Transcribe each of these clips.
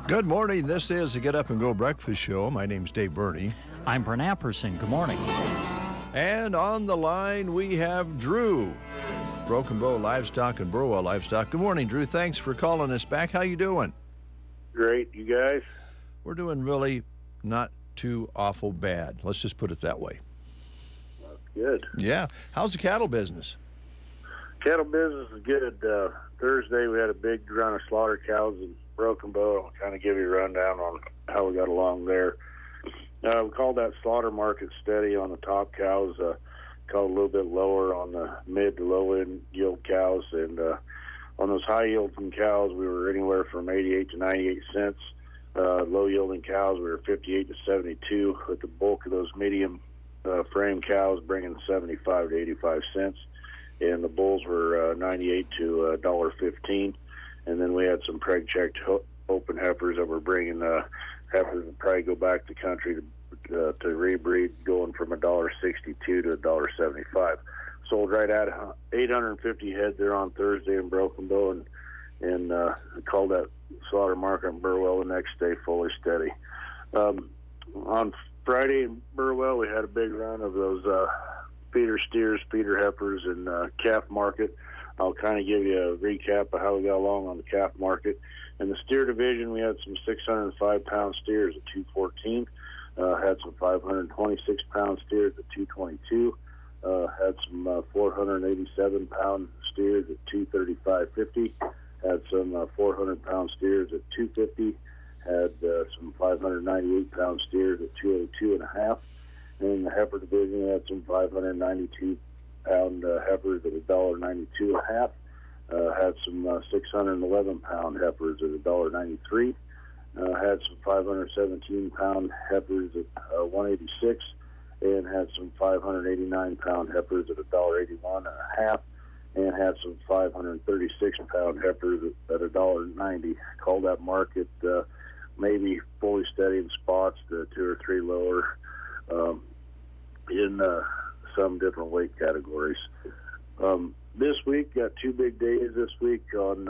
Good morning. This is the Get Up and Go Breakfast Show. My name's Dave Burney. I'm Brent Apperson. Good morning. And on the line, we have Drew, Broken Bow Livestock and Burwell Livestock. Good morning, Drew. Thanks for calling us back. How you doing? Great. You guys? We're doing really not too awful bad. Let's just put it that way. That's good. Yeah. How's the cattle business? Cattle business is good. Thursday, we had a big run of slaughter cows in Broken Bow. I'll kind of give you a rundown on how we got along there. We called that slaughter market steady on the top cows, called a little bit lower on the mid to low end yield cows, and on those high yielding cows we were anywhere from 88 to 98 cents. Low yielding cows we were 58 to 72, with the bulk of those medium frame cows bringing 75 to 85 cents, and the bulls were 98 to $1.15. And then we had some preg-checked open heifers that were bringing heifers that probably go back to country to rebreed, going from $1.62 to $1.75. Sold right at 850 head there on Thursday in Broken Bow, and called that slaughter market in Burwell the next day fully steady. On Friday in Burwell, we had a big run of those feeder steers, feeder heifers, and calf market. I'll kind of give you a recap of how we got along on the calf market. In the steer division, we had some 605-pound steers at $214. Had some 526-pound steers at $222. Had some 487-pound steers at $235.50. Had some 400-pound steers at $250. Had some 598-pound steers at $282.5. And in the heifer division, we had some 592-pound heifers at $1.92.5. Had some 611-pound heifers at $1.93. Had some 517-pound heifers at $1.86, and had some 589-pound heifers at $1.81.5, and had some 536-pound heifers at $1.90. Called that market maybe fully steady in spots, to 2 or 3 lower in some different weight categories. This week, got 2 big days this week on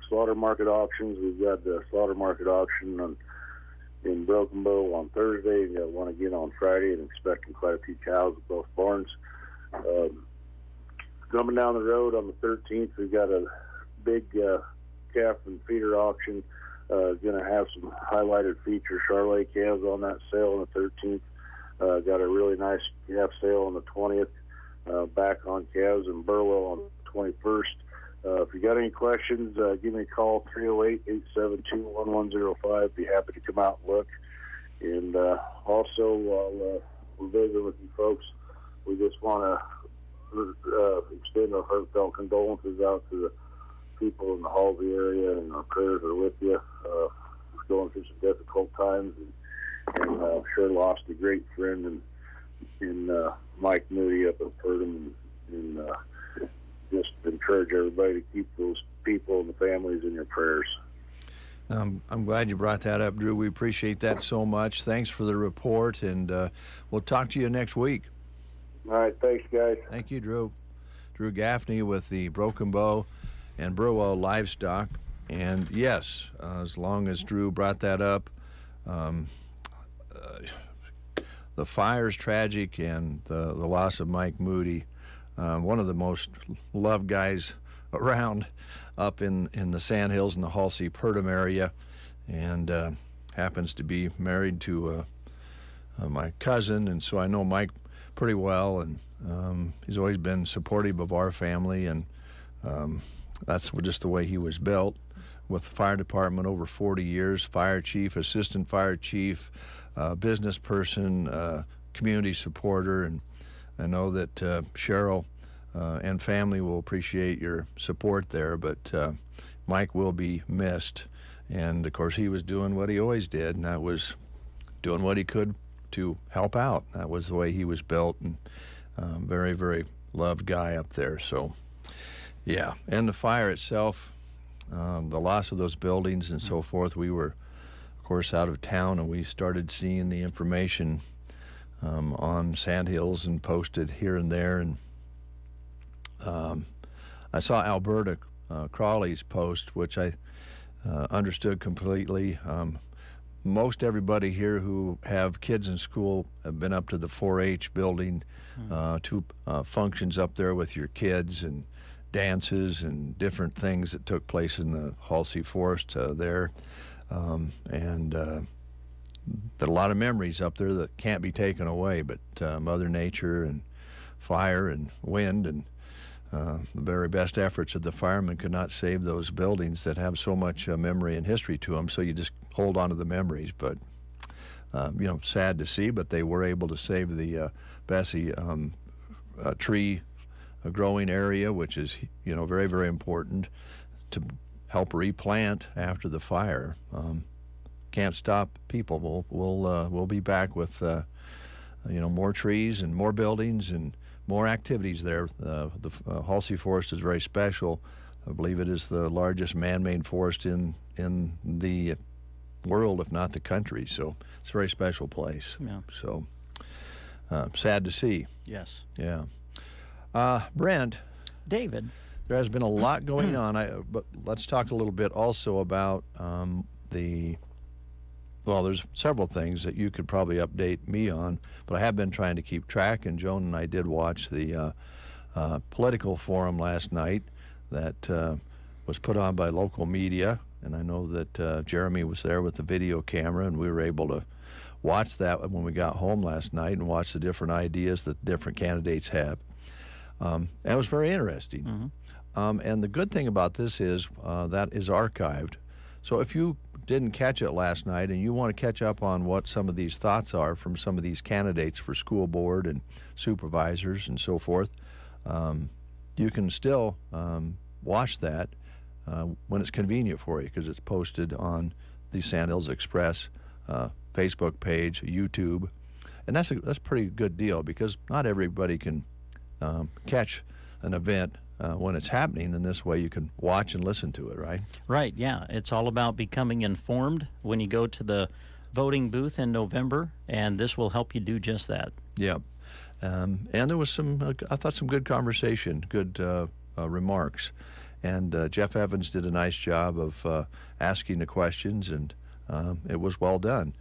slaughter market auctions. We've got the slaughter market auction in Broken Bow on Thursday, and got one again on Friday, and expecting quite a few cows at both barns. Coming down the road on the 13th, we've got a big calf and feeder auction. Going to have some highlighted feature Charolais calves on that sale on the 13th. Got a really nice calf sale on the 20th. Back on calves in Burwell on the 21st. If you got any questions, give me a call, 308-872-1105. Be happy to come out and look. And also, while we're visiting with you folks, we just want to extend our heartfelt condolences out to the people in the Halsey area, and our prayers are with you. We're going through some difficult times, and sure lost a great friend in Mike Moody up in Purdom, and just encourage everybody to keep those people and the families in your prayers. I'm glad you brought that up, Drew. We appreciate that so much. Thanks for the report, and we'll talk to you next week. All right, thanks, guys. Thank you, Drew. Drew Gaffney with the Broken Bow and Burwell Livestock. And yes, as long as Drew brought that up, the fire's tragic, and the loss of Mike Moody, one of the most loved guys around up in the Sandhills and the Halsey Purdom area, and happens to be married to my cousin, and so I know Mike pretty well, and he's always been supportive of our family, and that's just the way he was built. With the fire department over 40 years, fire chief, assistant fire chief, business person, community supporter, and I know that Cheryl and family will appreciate your support there, but Mike will be missed. And, of course, he was doing what he always did, and that was doing what he could to help out. That was the way he was built, and very, very loved guy up there. So, yeah. And the fire itself, the loss of those buildings and so forth, we were, of course, out of town, and we started seeing the information on Sandhills and posted here and there. And I saw Alberta Crawley's post, which I understood completely. Most everybody here who have kids in school have been up to the 4-H building, to functions up there with your kids and dances and different things that took place in the Halsey Forest there. And a lot of memories up there that can't be taken away, but Mother Nature and fire and wind and the very best efforts of the firemen could not save those buildings that have so much memory and history to them, so you just hold on to the memories. But, sad to see, but they were able to save the Bessie tree growing area, which is, very, very important to help replant after the fire. Can't stop people. We'll be back with, more trees and more buildings and more activities there. The Halsey Forest is very special. I believe it is the largest man-made forest in the world, if not the country. So it's a very special place. Yeah. So sad to see. Yes. Yeah. Brent. David. There has been a lot going on. But let's talk a little bit also about there's several things that you could probably update me on, but I have been trying to keep track, and Joan and I did watch the political forum last night that was put on by local media, and I know that Jeremy was there with the video camera, and we were able to watch that when we got home last night and watch the different ideas that different candidates have. And it was very interesting. Mm-hmm. And the good thing about this is that is archived. So if you didn't catch it last night and you want to catch up on what some of these thoughts are from some of these candidates for school board and supervisors and so forth, you can still watch that when it's convenient for you, because it's posted on the Sandhills Express Facebook page, YouTube, and that's a pretty good deal, because not everybody can catch an event when it's happening, and this way you can watch and listen to it, right? Right, yeah. It's all about becoming informed when you go to the voting booth in November, and this will help you do just that. Yeah. And there was I thought some good conversation, good remarks. And Jeff Evans did a nice job of asking the questions, and it was well done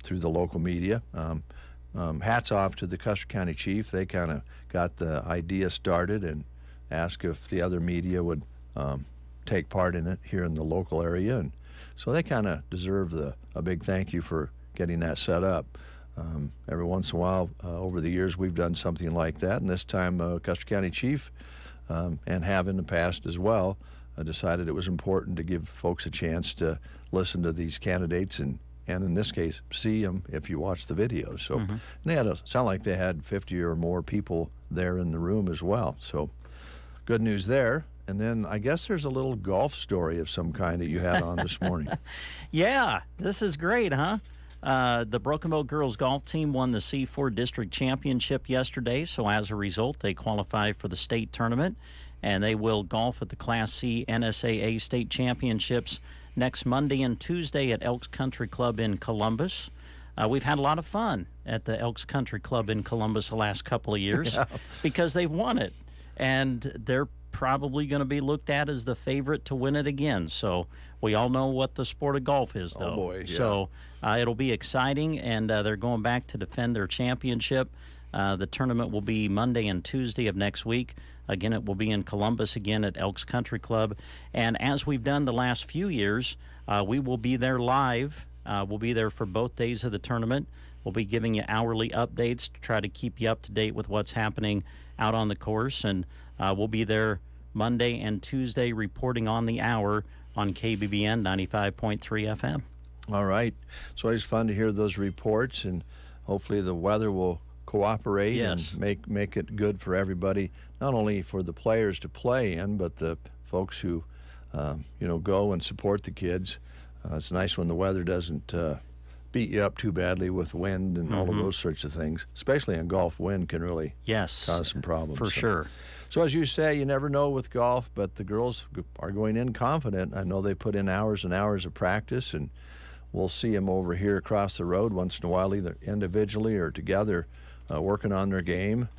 through the local media. Hats off to the Custer County chief. They kind of got the idea started and asked if the other media would take part in it here in the local area. And so they kind of deserve a big thank you for getting that set up. Every once in a while over the years we've done something like that, and this time Custer County chief, and have in the past as well, decided it was important to give folks a chance to listen to these candidates and in this case, see them if you watch the videos. So and they sound like they had 50 or more people there in the room as well. So good news there. And then I guess there's a little golf story of some kind that you had on this morning. Yeah, this is great, huh? The Broken Bow girls golf team won the C4 district championship yesterday, so as a result, they qualify for the state tournament, and they will golf at the Class C NSAA state championships next Monday and Tuesday at Elks Country Club in Columbus. We've had a lot of fun at the Elks Country Club in Columbus the last couple of years because they've won it, and they're probably going to be looked at as the favorite to win it again. So we all know what the sport of golf is, though. Oh boy, yeah. So it'll be exciting, and they're going back to defend their championship. The tournament will be Monday and Tuesday of next week. Again, it will be in Columbus again at Elks Country Club. And as we've done the last few years, we will be there live. We'll be there for both days of the tournament. We'll be giving you hourly updates to try to keep you up to date with what's happening out on the course. And we'll be there Monday and Tuesday reporting on the hour on KBBN 95.3 FM. All right. It's always fun to hear those reports, and hopefully the weather will cooperate and make it good for everybody, not only for the players to play in, but the folks who go and support the kids. It's nice when the weather doesn't beat you up too badly with wind and all of those sorts of things, especially in golf. Wind can really cause some problems. For sure. So as you say, you never know with golf, but the girls are going in confident. I know they put in hours and hours of practice, and we'll see them over here across the road once in a while, either individually or together, working on their game.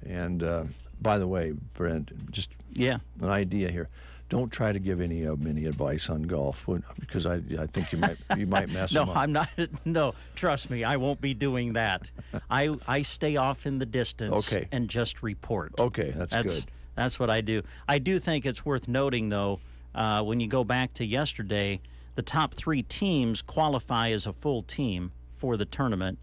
And by the way, Brent, just an idea here. Don't try to give any advice on golf, because I think you might mess them up. No, I'm not. No, trust me, I won't be doing that. I stay off in the distance and just report. Okay, that's good. That's what I do. I do think it's worth noting, though, when you go back to yesterday, the top 3 teams qualify as a full team for the tournament,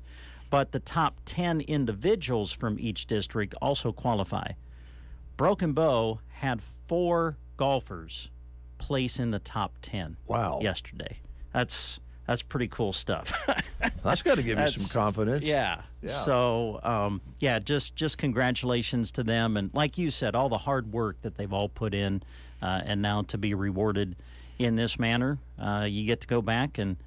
but the top 10 individuals from each district also qualify. Broken Bow had 4 golfers place in the top 10 yesterday. That's pretty cool stuff. That's got to give you some confidence. Yeah. So, just congratulations to them. And like you said, all the hard work that they've all put in, and now to be rewarded in this manner, you get to go back and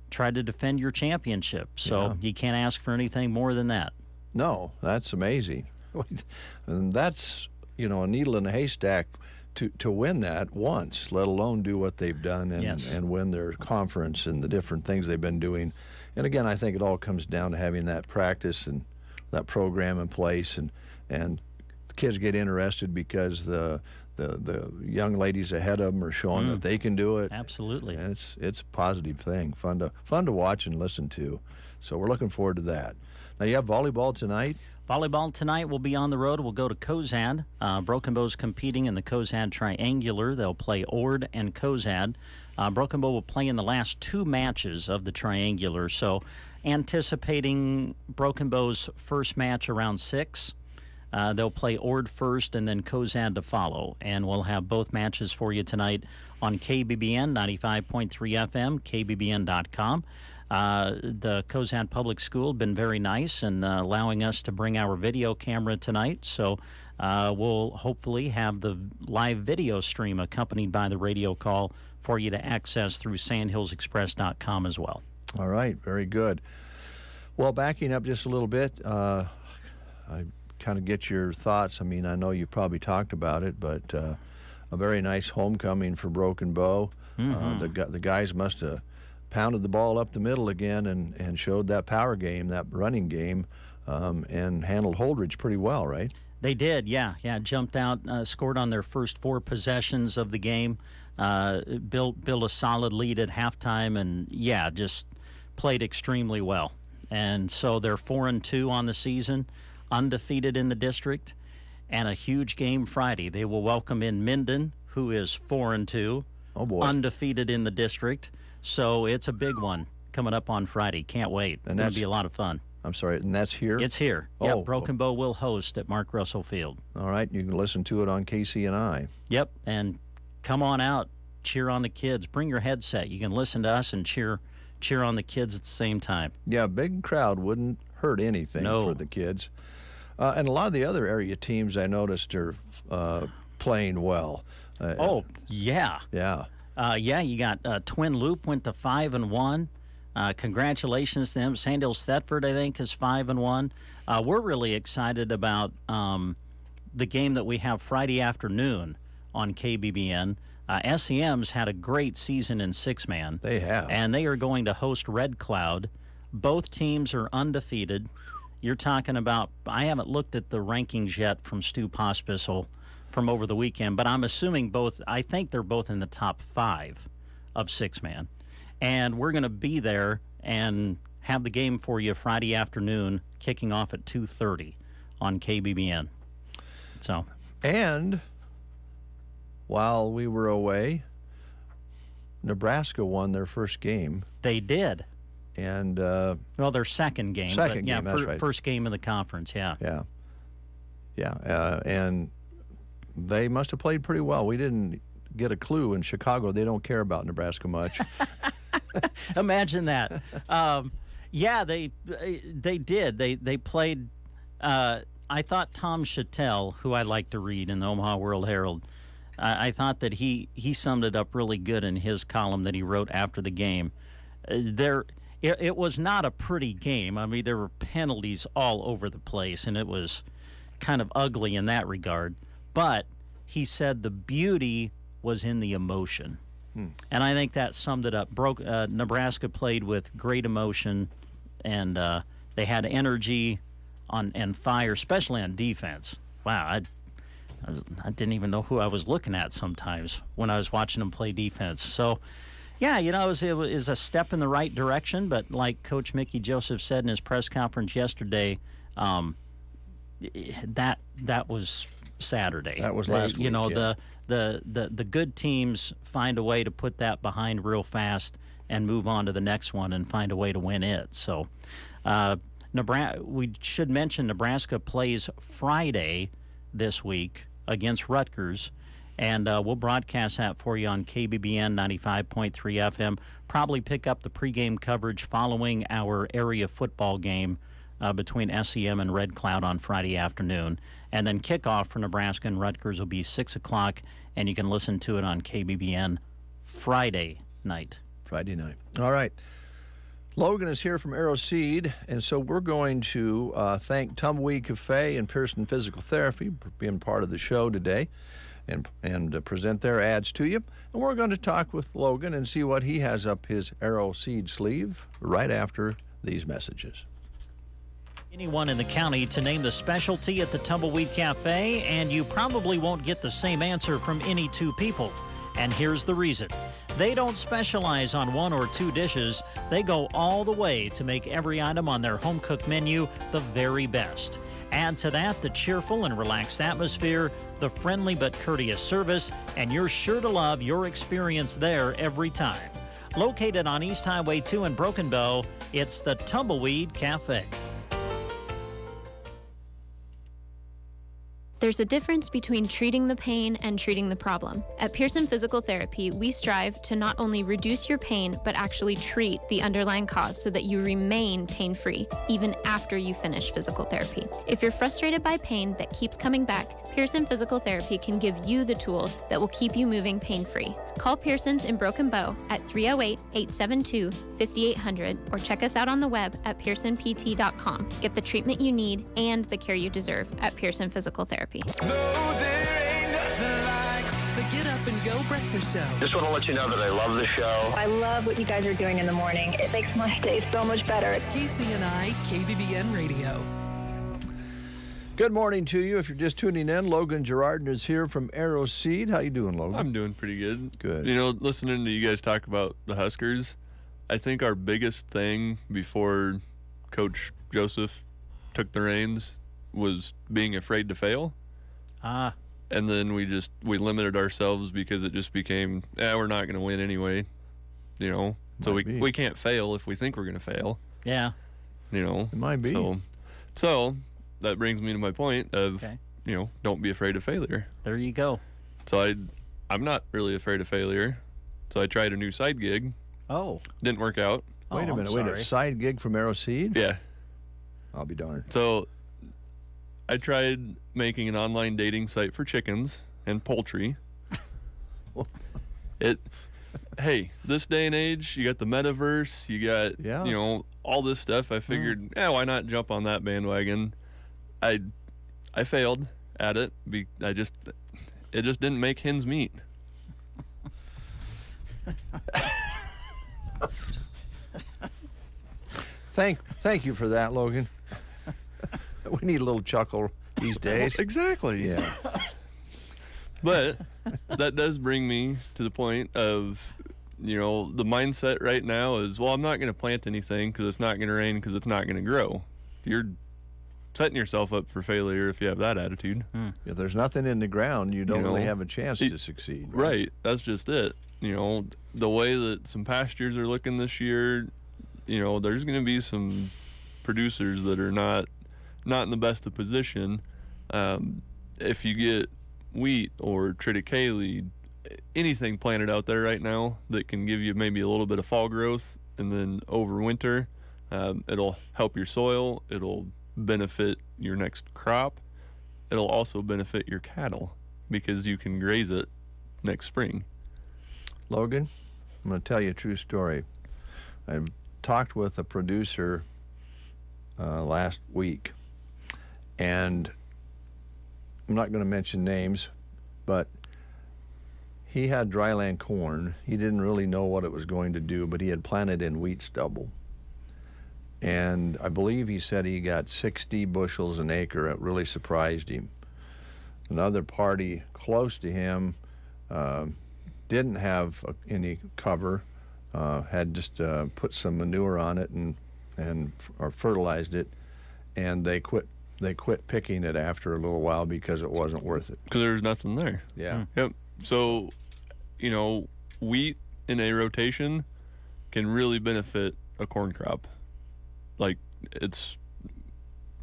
try to defend your championship. So you can't ask for anything more than that. No, that's amazing. And that's, a needle in a haystack to win that once, let alone do what they've done and win their conference and the different things they've been doing. And again, I think it all comes down to having that practice and that program in place, and the kids get interested because the young ladies ahead of them are showing that they can do it. Absolutely. And it's a positive thing, fun to watch and listen to. So we're looking forward to that. Now you have volleyball tonight. Volleyball tonight will be on the road. We'll go to Cozad. Broken Bow's competing in the Cozad Triangular. They'll play Ord and Cozad. Broken Bow will play in the last 2 matches of the Triangular. So anticipating Broken Bow's first match around 6. They'll play Ord first and then Cozad to follow. And we'll have both matches for you tonight on KBBN 95.3 FM, KBBN.com. The Cozad Public School been very nice in allowing us to bring our video camera tonight. So we'll hopefully have the live video stream accompanied by the radio call for you to access through sandhillsexpress.com as well. All right, very good. Well, backing up just a little bit, I kind of get your thoughts. I mean, I know you've probably talked about it, but a very nice homecoming for Broken Bow. The guys must have pounded the ball up the middle again and showed that power game, that running game, and handled Holdridge pretty well, right? They did, yeah. Jumped out, scored on their first 4 possessions of the game, built a solid lead at halftime, and just played extremely well. And so they're 4-2 on the season, undefeated in the district, and a huge game Friday. They will welcome in Minden, who is 4-2, undefeated in the district. So it's a big one coming up on Friday. Can't wait. It's going to be a lot of fun. I'm sorry, and that's here? It's here. Yep, Broken Bow will host at Mark Russell Field. All right, you can listen to it on KCNI. Yep, and come on out, cheer on the kids. Bring your headset. You can listen to us and cheer on the kids at the same time. Yeah, big crowd wouldn't hurt anything for the kids. And a lot of the other area teams I noticed are playing well. Yeah. You got Twin Loop went to 5-1. Congratulations to them. Sandhills Thetford, I think, is 5-1. We're really excited about the game that we have Friday afternoon on KBBN. SEM's had a great season in 6-man. They have. And they are going to host Red Cloud. Both teams are undefeated. You're talking about, I haven't looked at the rankings yet from Stu Pospisil from over the weekend, but I'm assuming I think they're both in the top 5 of 6-man. And we're going to be there and have the game for you Friday afternoon, kicking off at 2:30 on KBBN. So. And while we were away, Nebraska won their first game. They did. And their second game. That's right. First game of the conference, and they must have played pretty well. We didn't get a clue. In Chicago, they don't care about Nebraska much. Imagine that. Yeah, they did. They played. I thought Tom Chattel, who I like to read in the Omaha World Herald, I thought that he summed it up really good in his column that he wrote after the game. It was not a pretty game. I mean, there were penalties all over the place, and it was kind of ugly in that regard. But he said the beauty was in the emotion. And I think that summed it up. Nebraska played with great emotion, and they had energy and fire, especially on defense. Wow, I didn't even know who I was looking at sometimes when I was watching them play defense. So, yeah, it was a step in the right direction, but like Coach Mickey Joseph said in his press conference yesterday, that was Saturday. That was last week. The good teams find a way to put that behind real fast and move on to the next one and find a way to win it. So, we should mention Nebraska plays Friday this week against Rutgers. And we'll broadcast that for you on KBBN 95.3 FM. Probably pick up the pregame coverage following our area football game between SEM and Red Cloud on Friday afternoon. And then kickoff for Nebraska and Rutgers will be 6 o'clock, and you can listen to it on KBBN Friday night. Friday night. All right. Logan is here from Arrow Seed, and so we're going to thank Tumbleweed Cafe and Pearson Physical Therapy for being part of the show today. And present their ads to you. And we're going to talk with Logan and see what he has up his Arrow Seed sleeve right after these messages. Anyone in the county to name the specialty at the Tumbleweed Cafe, and you probably won't get the same answer from any two people. And here's the reason. They don't specialize on one or two dishes. They go all the way to make every item on their home-cooked menu the very best. Add to that the cheerful and relaxed atmosphere, the friendly but courteous service, and you're sure to love your experience there every time. Located on East Highway 2 in Broken Bow, it's the Tumbleweed Cafe. There's a difference between treating the pain and treating the problem. At Pearson Physical Therapy, we strive to not only reduce your pain, but actually treat the underlying cause so that you remain pain-free, even after you finish physical therapy. If you're frustrated by pain that keeps coming back, Pearson Physical Therapy can give you the tools that will keep you moving pain-free. Call Pearson's in Broken Bow at 308-872-5800 or check us out on the web at pearsonpt.com. Get the treatment you need and the care you deserve at Pearson Physical Therapy. No, there ain't nothing like the Get Up and Go Breakfast Show. Just want to let you know that I love the show. I love what you guys are doing in the morning. It makes my day so much better. KCNI KBBN Radio. Good morning to you. If you're just tuning in, Logan Girardin is here from Arrow Seed. How you doing, Logan? I'm doing pretty good. Good. You know, listening to you guys talk about the Huskers, I think our biggest thing before Coach Joseph took the reins was being afraid to fail. And then we limited ourselves because it just became, we're not going to win anyway, you know. So we can't fail if we think we're going to fail. Yeah. You know. It might be. So that brings me to my point of, you know, don't be afraid of failure. There you go. So I'm not really afraid of failure. So I tried a new side gig. Oh. Didn't work out. Wait a minute. Wait, a side gig from Arrow Seed? Yeah. I'll be darned. So I tried making an online dating site for chickens and poultry. Hey, this day and age, you got the metaverse, you got, you know, all this stuff. I figured, why not jump on that bandwagon? I failed at it. It just didn't make hens meat. Thank you for that, Logan. We need a little chuckle these days. Exactly. Yeah. But that does bring me to the point of, you know, the mindset right now is, well, I'm not going to plant anything because it's not going to rain because it's not going to grow. You're setting yourself up for failure if you have that attitude. If there's nothing in the ground, you don't really have a chance to succeed. Right. That's just it. You know, the way that some pastures are looking this year, you know, there's going to be some producers that are not in the best of position. If you get wheat or triticale, anything planted out there right now that can give you maybe a little bit of fall growth, and then over winter, it'll help your soil. It'll benefit your next crop. It'll also benefit your cattle because you can graze it next spring. Logan, I'm going to tell you a true story. I talked with a producer last week, and I'm not going to mention names, but he had dryland corn. He didn't really know what it was going to do, but he had planted in wheat stubble. And I believe he said he got 60 bushels an acre. It really surprised him. Another party close to him didn't have any cover, had just put some manure on it or fertilized it, and they quit picking it after a little while because it wasn't worth it. Because there's nothing there. Yeah. Yep. So, wheat in a rotation can really benefit a corn crop. Like, it's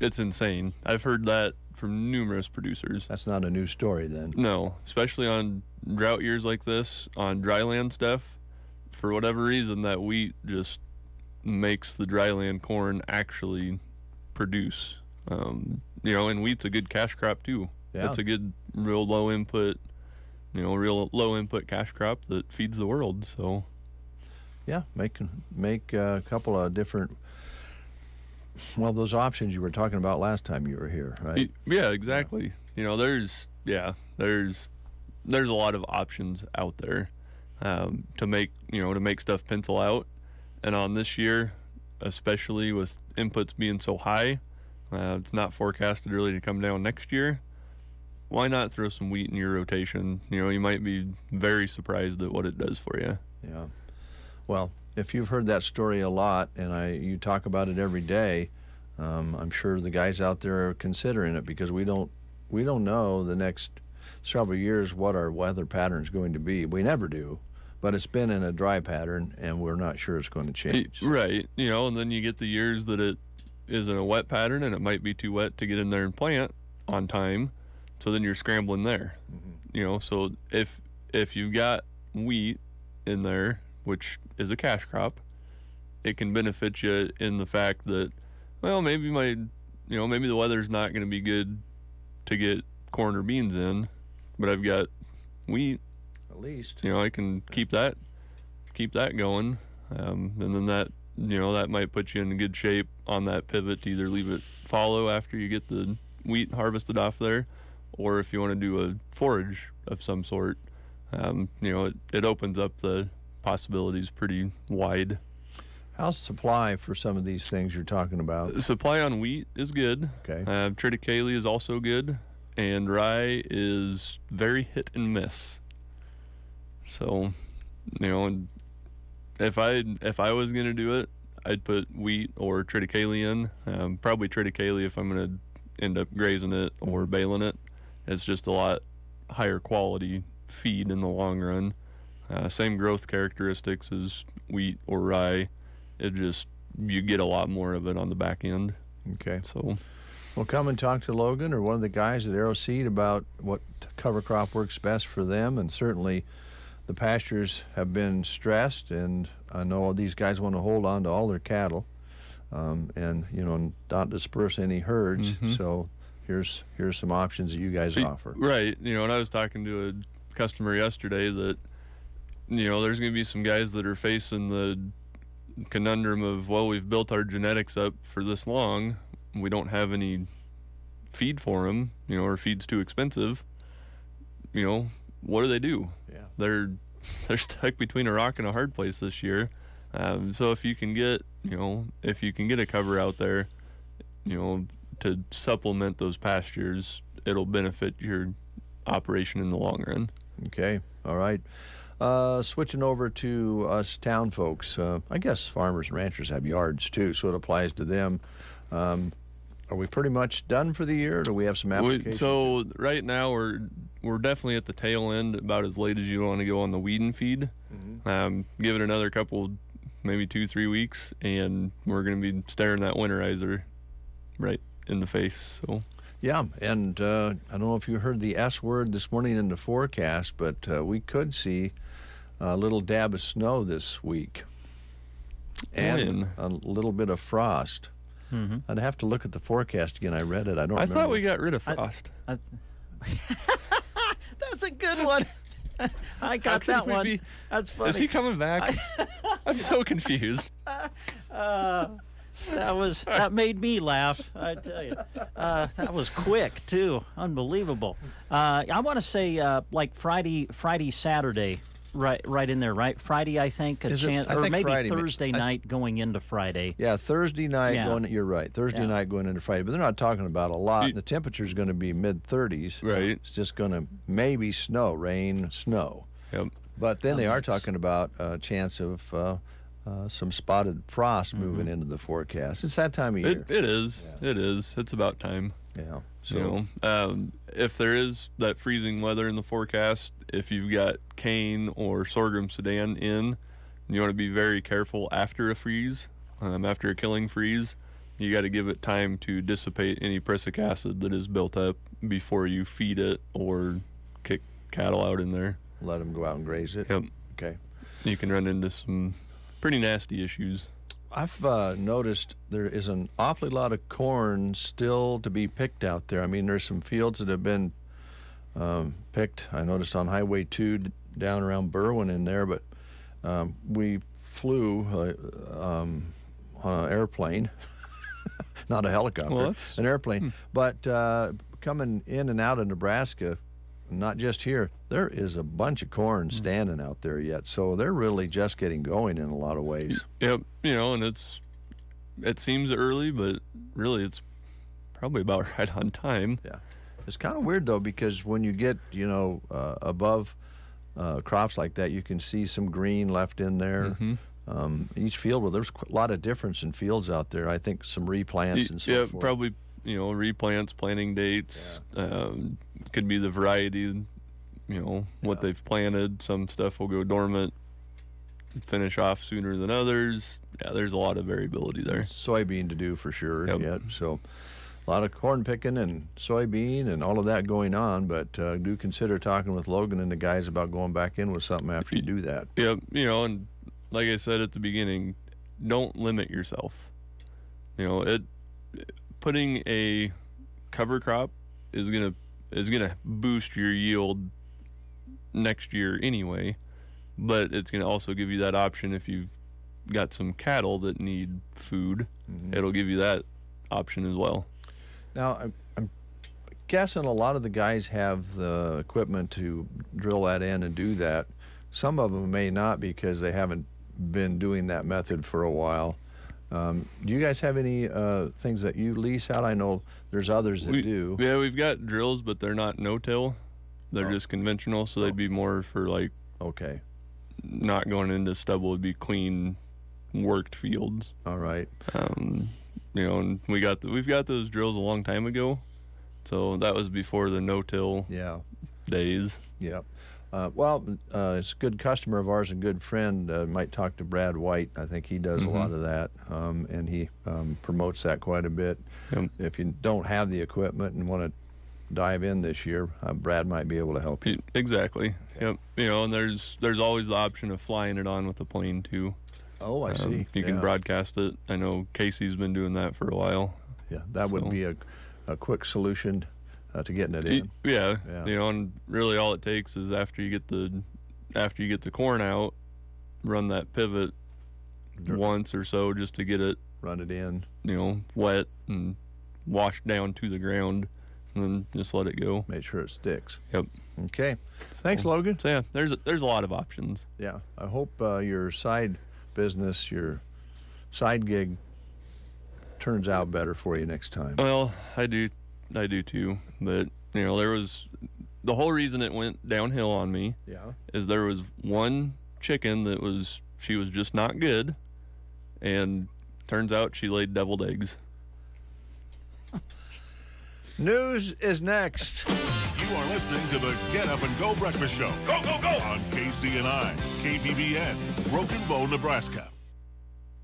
insane. I've heard that from numerous producers. That's not a new story then. No, especially on drought years like this, on dryland stuff. For whatever reason, that wheat just makes the dryland corn actually produce. And wheat's a good cash crop too. Yeah. It's a good, real low input cash crop that feeds the world. So, yeah, make a couple of different. Well, those options you were talking about last time you were here, right? Yeah, exactly. Yeah. There's a lot of options out there to make stuff pencil out. And on this year, especially with inputs being so high, it's not forecasted really to come down next year. Why not throw some wheat in your rotation? You might be very surprised at what it does for you. Yeah. Well, if you've heard that story a lot, and you talk about it every day, I'm sure the guys out there are considering it, because we don't know the next several years what our weather pattern is going to be. We never do, but it's been in a dry pattern, and we're not sure it's going to change. Right. And then you get the years that it is in a wet pattern, and it might be too wet to get in there and plant on time. So then you're scrambling there. Mm-hmm. So if you've got wheat in there, which is a cash crop, it can benefit you in the fact that, well, maybe maybe the weather's not going to be good to get corn or beans in, but I've got wheat. At least. I can keep that going. And then that might put you in good shape on that pivot to either leave it fallow after you get the wheat harvested off there, or if you want to do a forage of some sort, it opens up the possibilities pretty wide. How's supply for some of these things you're talking about? Supply on wheat is good. Okay. Triticale is also good, and rye is very hit and miss. So, if I was gonna do it, I'd put wheat or triticale in. Probably triticale if I'm gonna end up grazing it or baling it. It's just a lot higher quality feed in the long run. Same growth characteristics as wheat or rye. You get a lot more of it on the back end. Okay. So, well, come and talk to Logan or one of the guys at Arrow Seed about what cover crop works best for them. And certainly the pastures have been stressed, and I know these guys want to hold on to all their cattle, and not disperse any herds. Mm-hmm. So here's some options that you guys offer. Right. And I was talking to a customer yesterday that there's going to be some guys that are facing the conundrum of, well, we've built our genetics up for this long, we don't have any feed for them, or feed's too expensive. What do they do? Yeah, they're stuck between a rock and a hard place this year. So if you can get a cover out there, to supplement those pastures, it'll benefit your operation in the long run. Okay, all right. Switching over to us town folks, I guess farmers and ranchers have yards too, so it applies to them. Are we pretty much done for the year, or do we have some applications? So right now we're definitely at the tail end, about as late as you want to go on the weed and feed. Mm-hmm. Give it another couple, maybe 2-3 weeks, and we're going to be staring that winterizer right in the face. So Yeah, and I don't know if you heard the S word this morning in the forecast, but we could see a little dab of snow this week. And a little bit of frost. Mm-hmm. I'd have to look at the forecast again. I read it. I don't remember. thought we got rid of frost. That's a good one. I got that one. That's funny. Is he coming back? I'm so confused. That made me laugh, I tell you. That was quick too, unbelievable. I want to say like Friday, Saturday, right in there, right? Friday, I think, or maybe Friday, Thursday night going into Friday. Yeah, Thursday night you're right. Thursday night going into Friday, but they're not talking about a lot. The temperature's going to be mid-30s. Right. It's just going to maybe rain, snow. Yep. But then they are talking about a chance of some spotted frost moving into the forecast. It's that time of year. It is. Yeah. It is. It's about time. Yeah. So, if there is that freezing weather in the forecast, if you've got cane or sorghum sudan in, you want to be very careful after a freeze, after a killing freeze. You got to give it time to dissipate any prussic acid that is built up before you feed it or kick cattle out in there. Let them go out and graze it? Yep. Okay. You can run into some pretty nasty issues. I've noticed there is an awfully lot of corn still to be picked out there. I mean, there's some fields that have been picked. I noticed on Highway 2 down around Berwyn in there, but we flew on an airplane, not a helicopter, an airplane. But coming in and out of Nebraska, not just here, there is a bunch of corn standing out there yet. So they're really just getting going in a lot of ways. Yep. And it seems early, but really it's probably about right on time. Yeah. It's kind of weird, though, because when you get, above crops like that, you can see some green left in there. Mm-hmm. Each field, well, there's a lot of difference in fields out there. I think some replants and so forth. Yeah, probably, replants, planting dates. Yeah. Could be the variety, what they've planted. Some stuff will go dormant, finish off sooner than others. Yeah, there's a lot of variability there. Soybean to do for sure yet. So a lot of corn picking and soybean and all of that going on, but do consider talking with Logan and the guys about going back in with something after you do that. Yep. And like I said at the beginning, don't limit yourself. Putting a cover crop is gonna boost your yield next year anyway, but it's gonna also give you that option if you've got some cattle that need food. Mm-hmm. It'll give you that option as well. Now, I'm guessing a lot of the guys have the equipment to drill that in and do that. Some of them may not because they haven't been doing that method for a while. Do you guys have any things that you lease out? I know there's others that do. Yeah, we've got drills, but they're not no-till. They're just conventional, so they'd be more for not going into stubble. It'd be clean, worked fields. All right. And we've got those drills a long time ago, so that was before the no-till days. Yeah. It's a good customer of ours and good friend. Might talk to Brad White. I think he does a lot of that, and he promotes that quite a bit. Yep. If you don't have the equipment and want to dive in this year, Brad might be able to help you. Exactly. Yep. And there's always the option of flying it on with a plane too. Oh, I see. You can broadcast it. I know Casey's been doing that for a while. Yeah, that would be a quick solution to getting it in. Yeah. And really all it takes is after you get the corn out, run that pivot once or so just to get it run it in, wet and washed down to the ground, and then just let it go. Make sure it sticks. Yep. Okay. Thanks, Logan. So yeah, there's a lot of options. Yeah. I hope your side business, your side gig turns out better for you next time. Well, I do too, but there was the whole reason it went downhill on me is there was one chicken that she was just not good, and turns out she laid deviled eggs. News is next. You are listening to the Get Up and Go Breakfast Show. Go, go, go! On KCNI, KBBN, Broken Bow, Nebraska.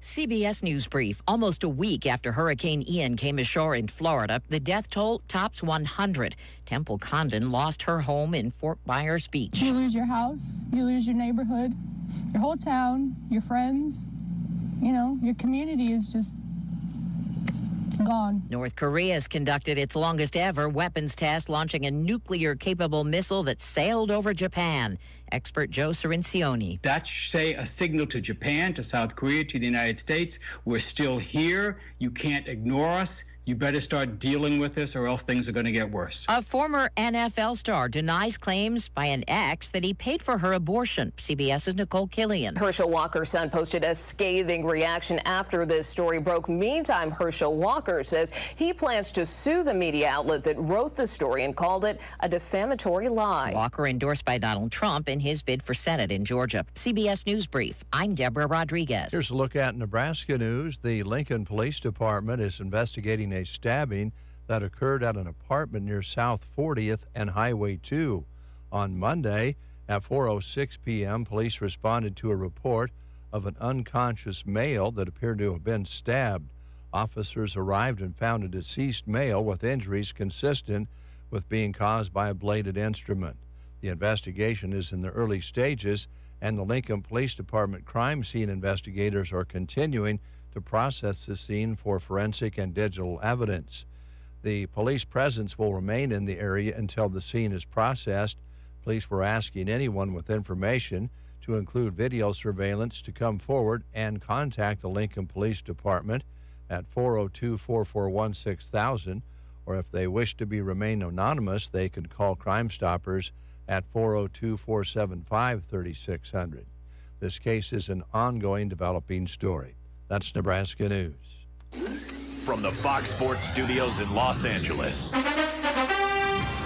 CBS News Brief. Almost a week after Hurricane Ian came ashore in Florida, the death toll tops 100. Temple Condon lost her home in Fort Myers Beach. You lose your house, you lose your neighborhood, your whole town, your friends, your community is just gone. North Korea has conducted its longest ever weapons test, launching a nuclear-capable missile that sailed over Japan. Expert Joe Cirincione. That should say a signal to Japan, to South Korea, to the United States. We're still here. You can't ignore us. You better start dealing with this or else things are going to get worse. A former NFL star denies claims by an ex that he paid for her abortion. CBS's Nicole Killian. Herschel Walker's son posted a scathing reaction after this story broke. Meantime, Herschel Walker says he plans to sue the media outlet that wrote the story and called it a defamatory lie. Walker endorsed by Donald Trump in his bid for Senate in Georgia. CBS News Brief. I'm Deborah Rodriguez. Here's a look at Nebraska news. The Lincoln Police Department is investigating a stabbing that occurred at an apartment near South 40th and Highway 2. On Monday at 4:06 p.m., police responded to a report of an unconscious male that appeared to have been stabbed. Officers arrived and found a deceased male with injuries consistent with being caused by a bladed instrument. The investigation is in the early stages, and the Lincoln Police Department crime scene investigators are continuing to process the scene for forensic and digital evidence. The police presence will remain in the area until the scene is processed. Police were asking anyone with information to include video surveillance to come forward and contact the Lincoln Police Department at 402-441-6000, or if they wish to remain anonymous, they can call Crime Stoppers at 402-475-3600. This case is an ongoing developing story. That's Nebraska News. From the Fox Sports Studios in Los Angeles,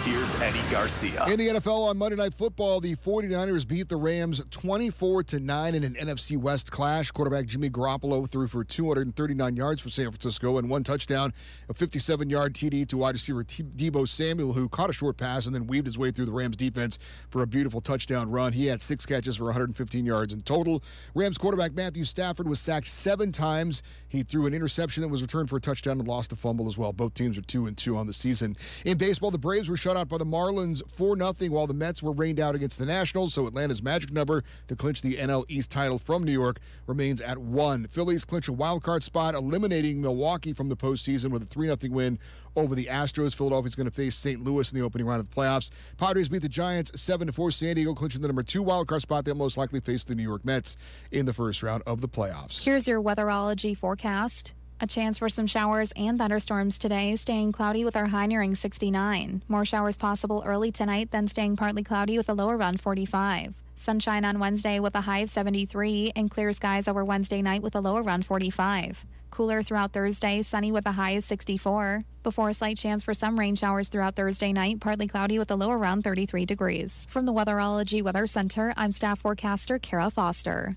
here's Eddie Garcia. In the NFL on Monday Night Football, the 49ers beat the Rams 24-9 in an NFC West clash. Quarterback Jimmy Garoppolo threw for 239 yards for San Francisco and one touchdown, a 57-yard TD to wide receiver Deebo Samuel, who caught a short pass and then weaved his way through the Rams defense for a beautiful touchdown run. He had 6 catches for 115 yards in total. Rams quarterback Matthew Stafford was sacked 7 times. He threw an interception that was returned for a touchdown and lost a fumble as well. Both teams are 2-2 on the season. In baseball, the Braves were shut out by the Marlins 4-0, while the Mets were rained out against the Nationals. So Atlanta's magic number to clinch the NL East title from New York remains at 1. Phillies clinch a wild card spot, eliminating Milwaukee from the postseason with a 3-0 win over the Astros. Philadelphia's going to face St. Louis in the opening round of the playoffs. Padres beat the Giants 7-4. San Diego clinching the number 2 wild card spot. They'll most likely face the New York Mets in the first round of the playoffs. Here's your weatherology forecast. A chance for some showers and thunderstorms today, staying cloudy with our high nearing 69. More showers possible early tonight, then staying partly cloudy with a low around 45. Sunshine on Wednesday with a high of 73, and clear skies over Wednesday night with a low around 45. Cooler throughout Thursday, sunny with a high of 64. Before a slight chance for some rain showers throughout Thursday night, partly cloudy with a low around 33 degrees. From the Weatherology Weather Center, I'm staff forecaster Kara Foster.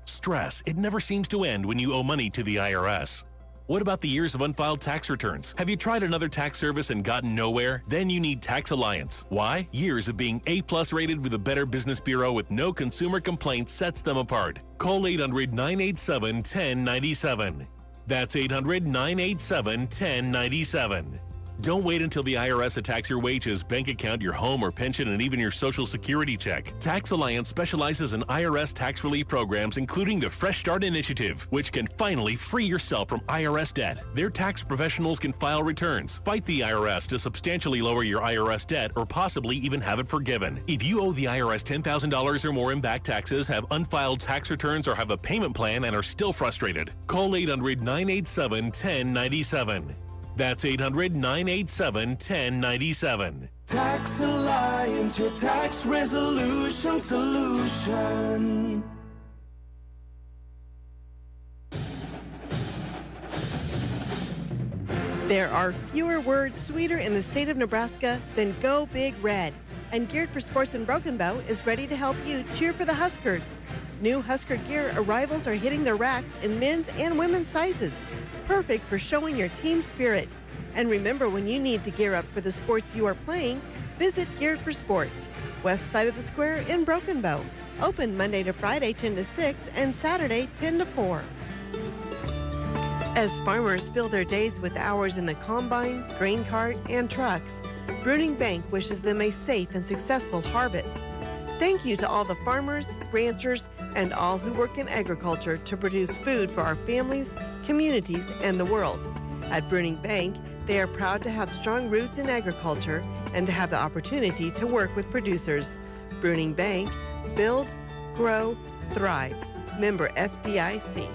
Stress. It never seems to end when you owe money to the IRS. What about the years of unfiled tax returns? Have you tried another tax service and gotten nowhere? Then you need Tax Alliance. Why? Years of being A+ rated with the Better Business Bureau with no consumer complaints sets them apart. Call 800-987-1097. That's 800-987-1097. Don't wait until the IRS attacks your wages, bank account, your home or pension, and even your Social Security check. Tax Alliance specializes in IRS tax relief programs, including the Fresh Start Initiative, which can finally free yourself from IRS debt. Their tax professionals can file returns, fight the IRS to substantially lower your IRS debt, or possibly even have it forgiven. If you owe the IRS $10,000 or more in back taxes, have unfiled tax returns, or have a payment plan and are still frustrated, call 800-987-1097. That's 800-987-1097. Tax Alliance, your tax resolution solution. There are fewer words sweeter in the state of Nebraska than Go Big Red. And Geared for Sports in Broken Bow is ready to help you cheer for the Huskers. New Husker gear arrivals are hitting their racks in men's and women's sizes. Perfect for showing your team spirit. And remember, when you need to gear up for the sports you are playing, visit Geared for Sports, west side of the square in Broken Bow. Open Monday to Friday 10 to 6 and Saturday 10 to 4. As farmers fill their days with hours in the combine, grain cart, and trucks, Bruning Bank wishes them a safe and successful harvest. Thank you to all the farmers, ranchers, and all who work in agriculture to produce food for our families, communities, and the world. At Bruning Bank, they are proud to have strong roots in agriculture and to have the opportunity to work with producers. Bruning Bank, build, grow, thrive. Member FDIC.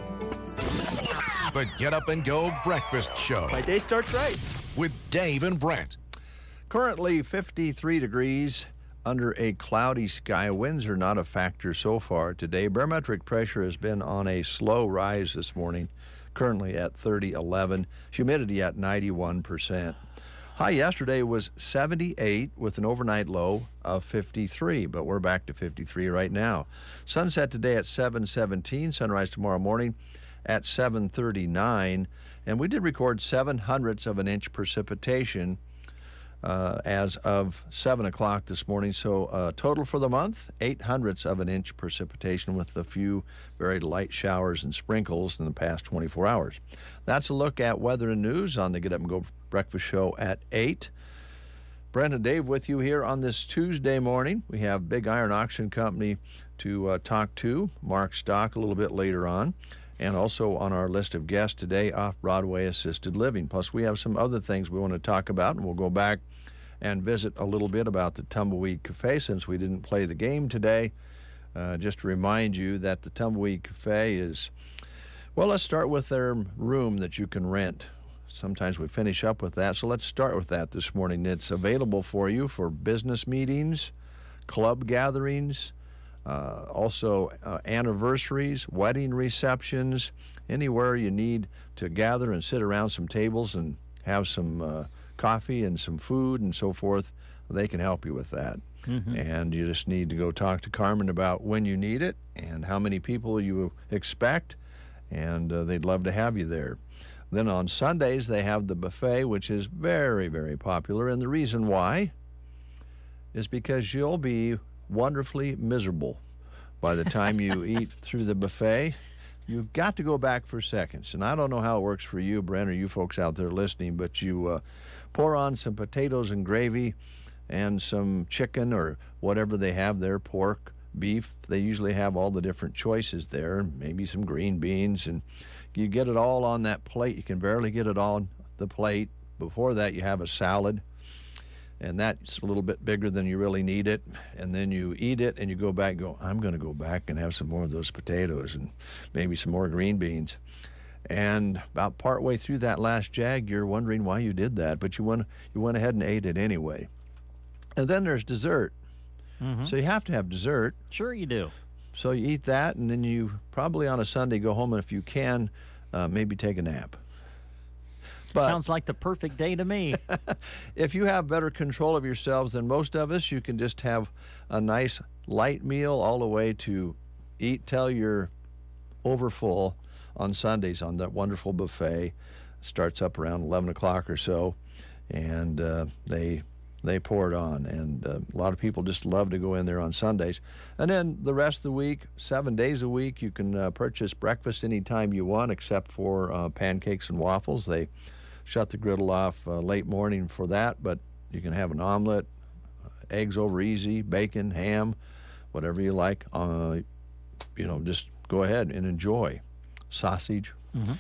The Get Up and Go Breakfast Show. My day starts right. With Dave and Brent. Currently 53 degrees under a cloudy sky. Winds are not a factor so far today. Barometric pressure has been on a slow rise this morning, currently at 30.11. Humidity at 91%. High yesterday was 78 with an overnight low of 53, but we're back to 53 right now. Sunset today at 7:17, sunrise tomorrow morning at 7:39, and we did record 0.07 of an inch precipitation as of 7 o'clock this morning. So total for the month, 0.08 of an inch precipitation with a few very light showers and sprinkles in the past 24 hours. That's a look at weather and news on the Get Up and Go Breakfast Show at 8. Brent and Dave with you here on this Tuesday morning. We have Big Iron Auction Company to talk to, Mark Stock, a little bit later on. And also on our list of guests today, Off-Broadway Assisted Living. Plus, we have some other things we want to talk about, and we'll go back and visit a little bit about the Tumbleweed Cafe since we didn't play the game today. Just to remind you that the Tumbleweed Cafe is, well, let's start with their room that you can rent. Sometimes we finish up with that, so let's start with that this morning. It's available for you for business meetings, club gatherings, also anniversaries, wedding receptions, anywhere you need to gather and sit around some tables and have some coffee and some food and so forth. They can help you with that. Mm-hmm. And you just need to go talk to Carmen about when you need it and how many people you expect, and they'd love to have you there. Then on Sundays, they have the buffet, which is very, very popular, and the reason why is because you'll be wonderfully miserable by the time you eat through the buffet. You've got to go back for seconds, and I don't know how it works for you, Brent, or you folks out there listening, but you pour on some potatoes and gravy and some chicken or whatever they have there, pork, beef. They usually have all the different choices there, maybe some green beans, and you get it all on that plate. You can barely get it on the plate. Before that, you have a salad, and that's a little bit bigger than you really need it. And then you eat it, and you go back and go, I'm going to go back and have some more of those potatoes and maybe some more green beans. And about partway through that last jag, you're wondering why you did that, but you went ahead and ate it anyway. And then there's dessert. Mm-hmm. So you have to have dessert. Sure you do. So you eat that, and then you probably on a Sunday go home, and if you can, maybe take a nap. But sounds like the perfect day to me. If you have better control of yourselves than most of us, you can just have a nice light meal all the way to eat till you're overfull on Sundays on that wonderful buffet. Starts up around 11 o'clock or so, and they pour it on, and a lot of people just love to go in there on Sundays. And then the rest of the week, 7 days a week, you can purchase breakfast anytime you want except for pancakes and waffles. They shut the griddle off late morning for that, but you can have an omelet, eggs over easy, bacon, ham, whatever you like. Just go ahead and enjoy. Sausage. Mm-hmm.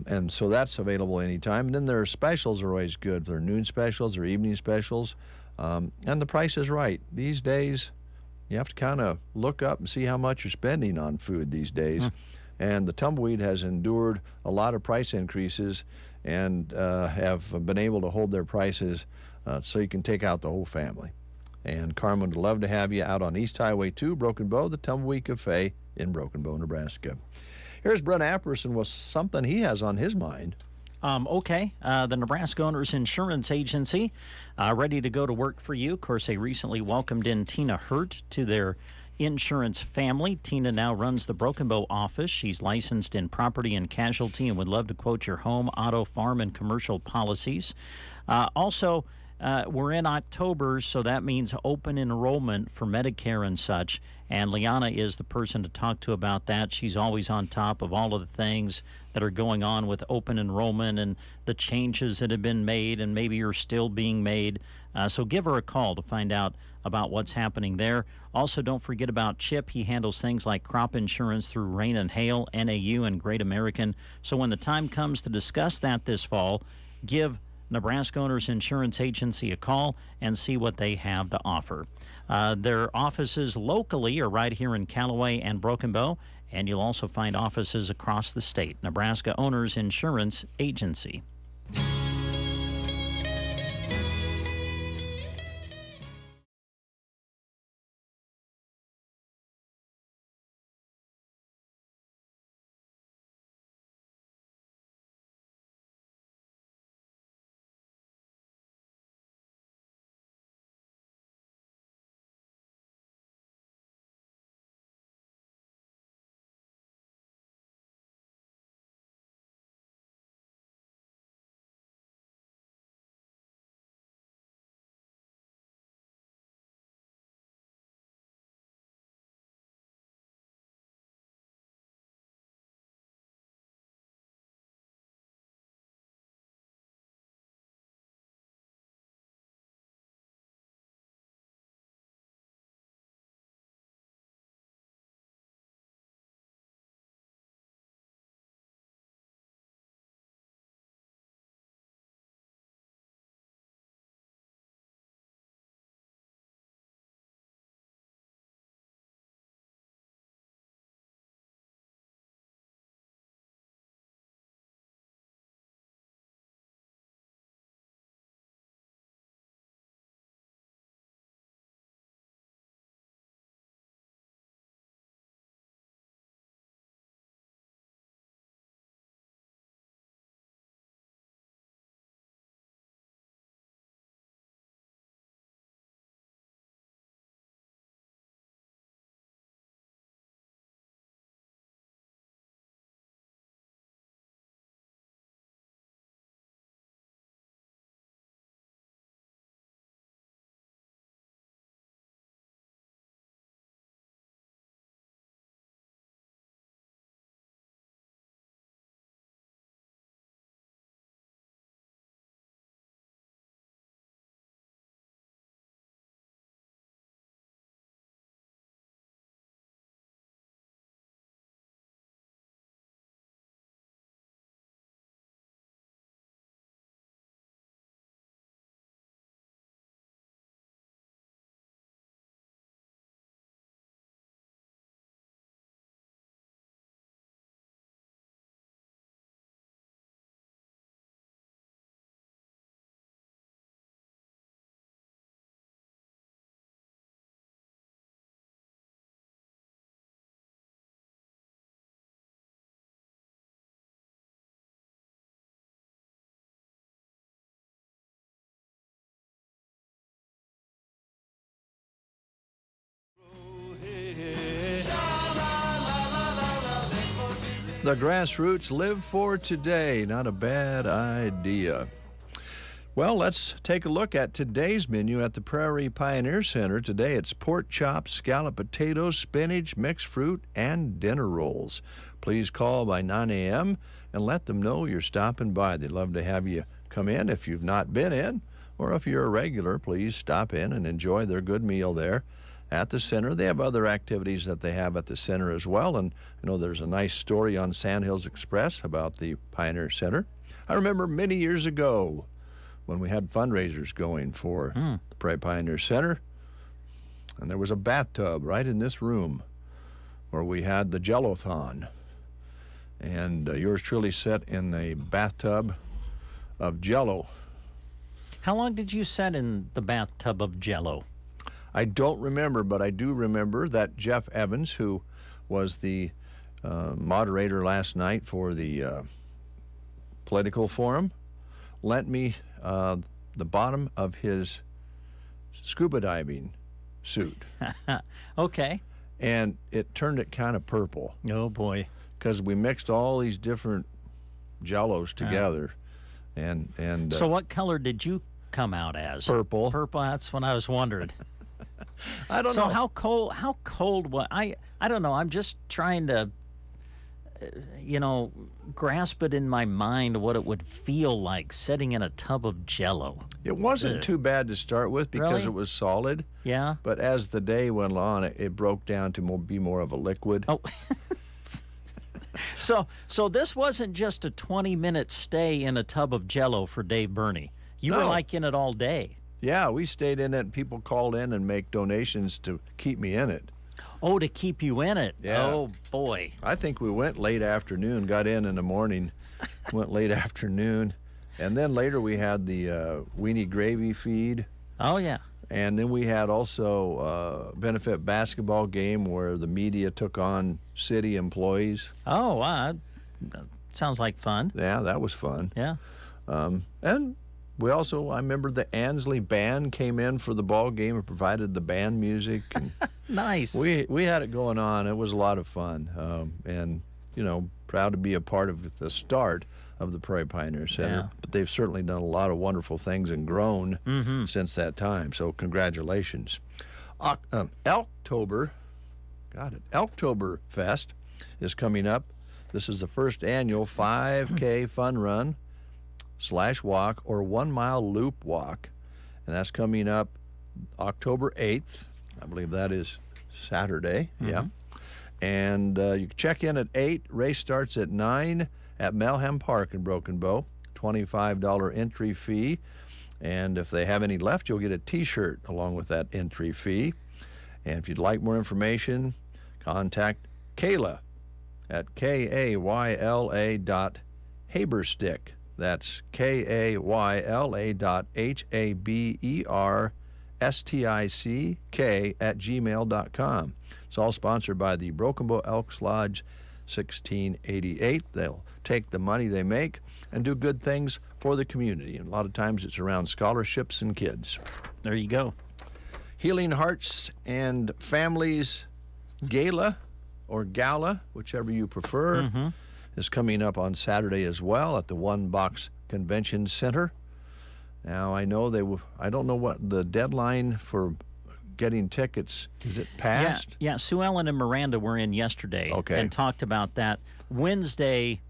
And so that's available anytime. And then their specials are always good. Their noon specials or evening specials. And the price is right. These days, you have to kind of look up and see how much you're spending on food these days. And the Tumbleweed has endured a lot of price increases and have been able to hold their prices so you can take out the whole family. And Carmen would love to have you out on East Highway 2, Broken Bow, the Tumbleweed Cafe in Broken Bow, Nebraska. Here's Brent Apperson with something he has on his mind. The Nebraska Owners Insurance Agency, ready to go to work for you. Of course, they recently welcomed in Tina Hurt to their insurance family. Tina now runs the Broken Bow office. She's licensed in property and casualty and would love to quote your home, auto, farm, and commercial policies. Also, we're in October, so that means open enrollment for Medicare and such. And Liana is the person to talk to about that. She's always on top of all of the things that are going on with open enrollment and the changes that have been made and maybe are still being made. So give her a call to find out about what's happening there. Also, don't forget about Chip. He handles things like crop insurance through Rain and Hail, NAU, and Great American. So when the time comes to discuss that this fall, give Nebraska Owners Insurance Agency a call and see what they have to offer. Their offices locally are right here in Callaway and Broken Bow, and you'll also find offices across the state. Nebraska Owners Insurance Agency. The grassroots live for today. Not a bad idea. Well, let's take a look at today's menu at the Prairie Pioneer Center. Today it's pork chops, scalloped potatoes, spinach, mixed fruit, and dinner rolls. Please call by 9 a.m. and let them know you're stopping by. They'd love to have you come in if you've not been in, or if you're a regular, please stop in and enjoy their good meal there at the center. They have other activities that they have at the center as well, and I know there's a nice story on Sandhills Express about the Pioneer Center. I remember many years ago when we had fundraisers going for the Prairie Pioneer Center, and there was a bathtub right in this room where we had the Jell-O-thon, and yours truly sat in a bathtub of Jell-O. How long did you sit in the bathtub of Jell-O? I don't remember, but I do remember that Jeff Evans, who was the moderator last night for the political forum, lent me the bottom of his scuba diving suit. Okay. And it turned it kind of purple. Oh, boy. Because we mixed all these different Jell-Os together. And so what color did you come out as? Purple. Purple, that's what I was wondering. I don't know. So how cold was I don't know. I'm just trying to grasp it in my mind what it would feel like sitting in a tub of Jell-O. It wasn't too bad to start with because Really? it was solid. Yeah. But as the day went on, it broke down to be more of a liquid. Oh. So this wasn't just a 20-minute stay in a tub of Jell-O for Dave Burney. You were No. like in it all day. Yeah, we stayed in it, and people called in and make donations to keep me in it. Oh, to keep you in it. Yeah. Oh, boy. I think we went late afternoon, got in the morning, went late afternoon, and then later we had the weenie gravy feed. Oh, yeah. And then we had also a benefit basketball game where the media took on city employees. Oh, wow. Sounds like fun. Yeah, that was fun. Yeah. And we also, I remember the Ansley band came in for the ball game and provided the band music. And Nice. we had it going on. It was a lot of fun. And, proud to be a part of the start of the Prairie Pioneer Center. Yeah. But they've certainly done a lot of wonderful things and grown Mm-hmm. since that time. So congratulations. Elktober Fest is coming up. This is the first annual 5K fun run / walk or 1 mile loop walk. And that's coming up October 8th. I believe that is Saturday. Mm-hmm. Yeah. And you can check in at 8. Race starts at 9 at Melham Park in Broken Bow. $25 entry fee. And if they have any left, you'll get a T-shirt along with that entry fee. And if you'd like more information, contact Kayla at kayla.haberstick. That's kayla.haberstick@gmail.com. It's all sponsored by the Broken Bow Elks Lodge 1688. They'll take the money they make and do good things for the community. And a lot of times it's around scholarships and kids. There you go. Healing Hearts and Families Gala or Gala, whichever you prefer, Mm-hmm. is coming up on Saturday as well at the One Box Convention Center. Now, I know I don't know what the deadline for getting tickets, is it passed? Yeah, Sue Ellen and Miranda were in yesterday and talked about that. Wednesday,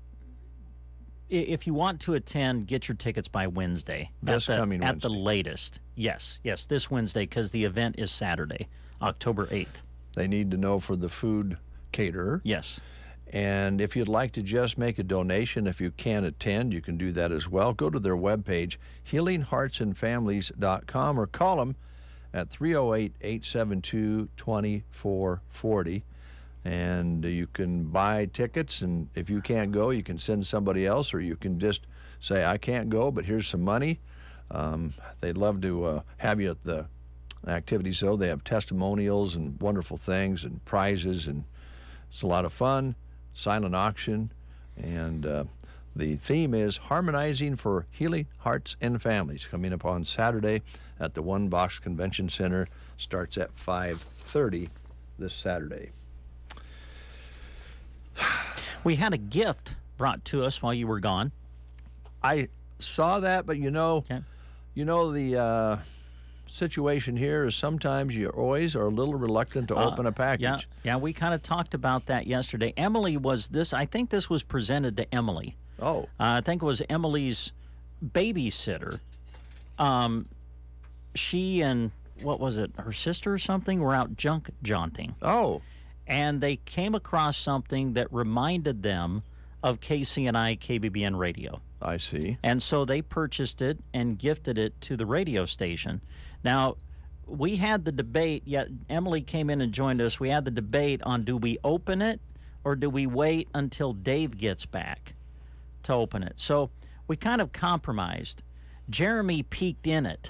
if you want to attend, get your tickets by Wednesday. Coming Wednesday. At the latest. Yes, this Wednesday, because the event is Saturday, October 8th. They need to know for the food caterer. Yes. And if you'd like to just make a donation, if you can't attend, you can do that as well. Go to their webpage, healingheartsandfamilies.com, or call them at 308-872-2440. And you can buy tickets, and if you can't go, you can send somebody else, or you can just say, I can't go, but here's some money. They'd love to have you at the activities, though. They have testimonials and wonderful things and prizes, and it's a lot of fun. Silent auction, and the theme is Harmonizing for Healing Hearts and Families, coming up on Saturday at the One Box Convention Center. Starts at 5:30 this Saturday. We had a gift brought to us while you were gone. I saw that, but the situation here is sometimes you always are a little reluctant to open a package. Yeah, we kind of talked about that yesterday. Emily I think this was presented to Emily. Oh. I think it was Emily's babysitter. She and, what was it, her sister or something, were out junk jaunting. Oh. And they came across something that reminded them of KCNI KBBN Radio. I see. And so they purchased it and gifted it to the radio station. Now, we had the debate, yet Emily came in and joined us. We had the debate on, do we open it or do we wait until Dave gets back to open it? So we kind of compromised. Jeremy peeked in it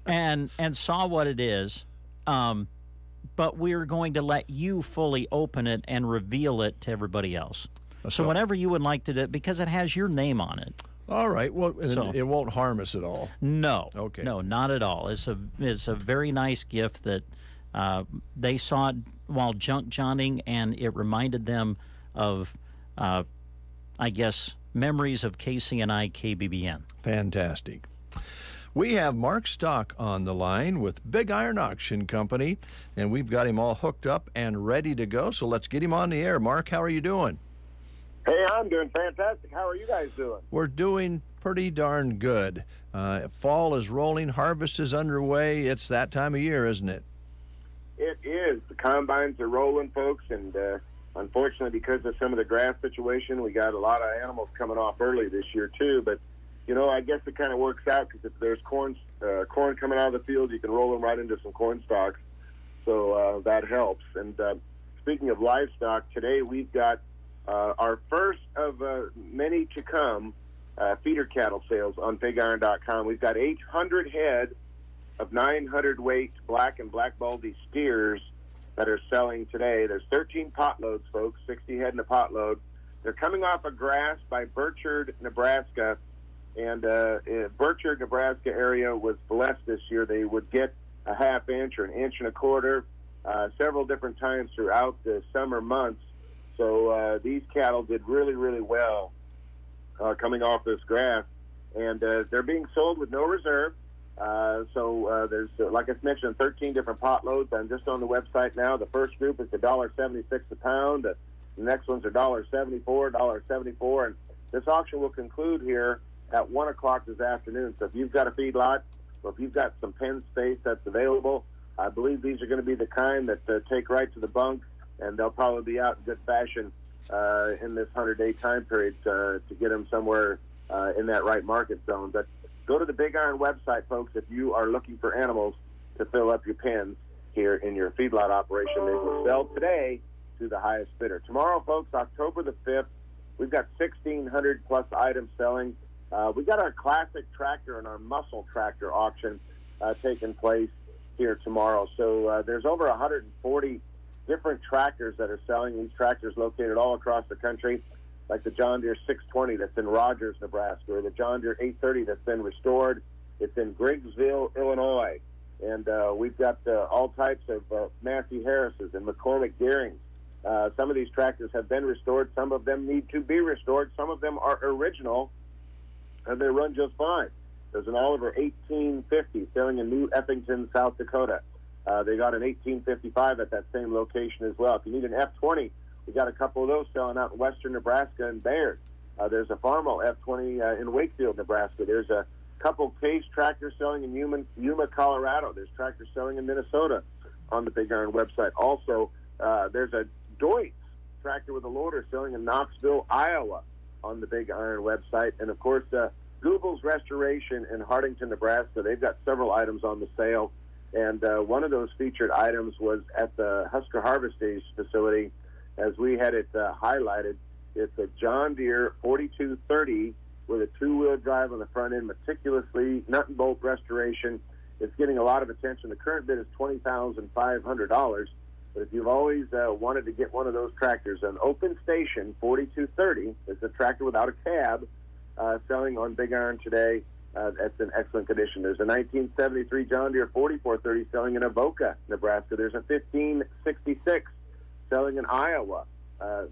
and saw what it is, but we're going to let you fully open it and reveal it to everybody else. So whenever you would like to do it, because it has your name on it. All right. Well, it won't harm us at all. No. Okay. No, not at all. It's a very nice gift that they saw it while junk jaunting, and it reminded them of, I guess, memories of KCNI KBBN. Fantastic. We have Mark Stock on the line with Big Iron Auction Company, and we've got him all hooked up and ready to go. So let's get him on the air. Mark, how are you doing? Hey, I'm doing fantastic. How are you guys doing? We're doing pretty darn good. Fall is rolling. Harvest is underway. It's that time of year, isn't it? It is. The combines are rolling, folks, and unfortunately, because of some of the grass situation, we got a lot of animals coming off early this year, too. But, you know, I guess it kind of works out because if there's corn coming out of the field, you can roll them right into some corn stalks. So that helps. And speaking of livestock, today we've got our first of many to come feeder cattle sales on BigIron.com. We've got 800 head of 900 weight black and black baldy steers that are selling today. There's 13 pot loads, folks, 60 head in a pot load. They're coming off of grass by Burchard, Nebraska. And Burchard, Nebraska area was blessed this year. They would get a half inch or an inch and a quarter several different times throughout the summer months. So these cattle did really, really well coming off this grass. And they're being sold with no reserve. So there's, like I mentioned, 13 different pot loads. I'm just on the website now. The first group is $1.76 a pound. The next ones are $1.74, $1.74. And this auction will conclude here at 1 o'clock this afternoon. So if you've got a feedlot or if you've got some pen space that's available, I believe these are going to be the kind that take right to the bunk, and they'll probably be out in good fashion in this 100-day time period to get them somewhere in that right market zone. But go to the Big Iron website, folks, if you are looking for animals to fill up your pens here in your feedlot operation. They will sell today to the highest bidder. Tomorrow, folks, October the 5th, we've got 1,600-plus items selling. We got our classic tractor and our muscle tractor auction taking place here tomorrow. So there's over 140 different tractors that are selling. These tractors located all across the country, like the John Deere 620 that's in Rogers, Nebraska, or the John Deere 830 that's been restored. It's in Griggsville, Illinois. And we've got all types of Massey Harris's and McCormick Deerings. Some of these tractors have been restored. Some of them need to be restored. Some of them are original, and they run just fine. There's an Oliver 1850 selling in New Effington, South Dakota. They got an 1855 at that same location as well. If you need an F20, we got a couple of those selling out in western Nebraska and Bayard. There's a Farmall F20 in Wakefield, Nebraska. There's a couple Case tractors selling in Yuma, Colorado. There's tractors selling in Minnesota on the Big Iron website. Also, there's a Deutz tractor with a loader selling in Knoxville, Iowa on the Big Iron website. And, of course, Google's Restoration in Hardington, Nebraska. They've got several items on the sale. And one of those featured items was at the Husker Harvest Days facility. As we had it highlighted, it's a John Deere 4230 with a two-wheel drive on the front end, meticulously nut and bolt restoration. It's getting a lot of attention. The current bid is $20,500. But if you've always wanted to get one of those tractors, an open station 4230, it's a tractor without a cab, selling on Big Iron today. That's in excellent condition. There's a 1973 John Deere 4430 selling in Avoca, Nebraska. There's a 1566 selling in Iowa.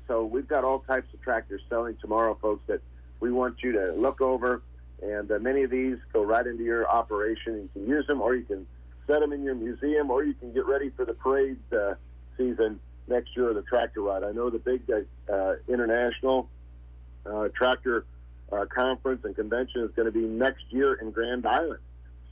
So we've got all types of tractors selling tomorrow, folks, that we want you to look over. And many of these go right into your operation. You can use them, or you can set them in your museum, or you can get ready for the parade season next year, or the tractor ride. I know the big international tractor conference and convention is going to be next year in Grand Island.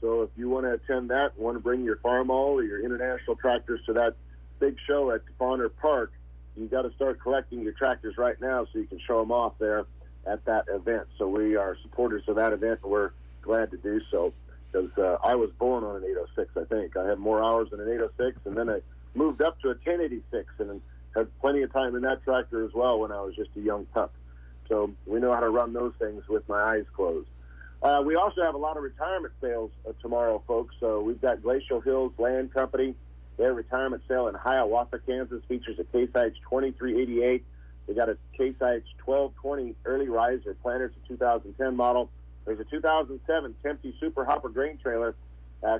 So if you want to attend that, want to bring your Farmall or your international tractors to that big show at Bonner Park, you got to start collecting your tractors right now so you can show them off there at that event. So we are supporters of that event, and we're glad to do so, because I was born on an 806, I think. I had more hours than an 806, and then I moved up to a 1086 and had plenty of time in that tractor as well when I was just a young pup. So we know how to run those things with my eyes closed. We also have a lot of retirement sales tomorrow, folks. So we've got Glacial Hills Land Company. Their retirement sale in Hiawatha, Kansas features a Case IH 2388. They got a Case IH 1220 early riser planter. It's a 2010 model. There's a 2007 Tempty Super Hopper grain trailer.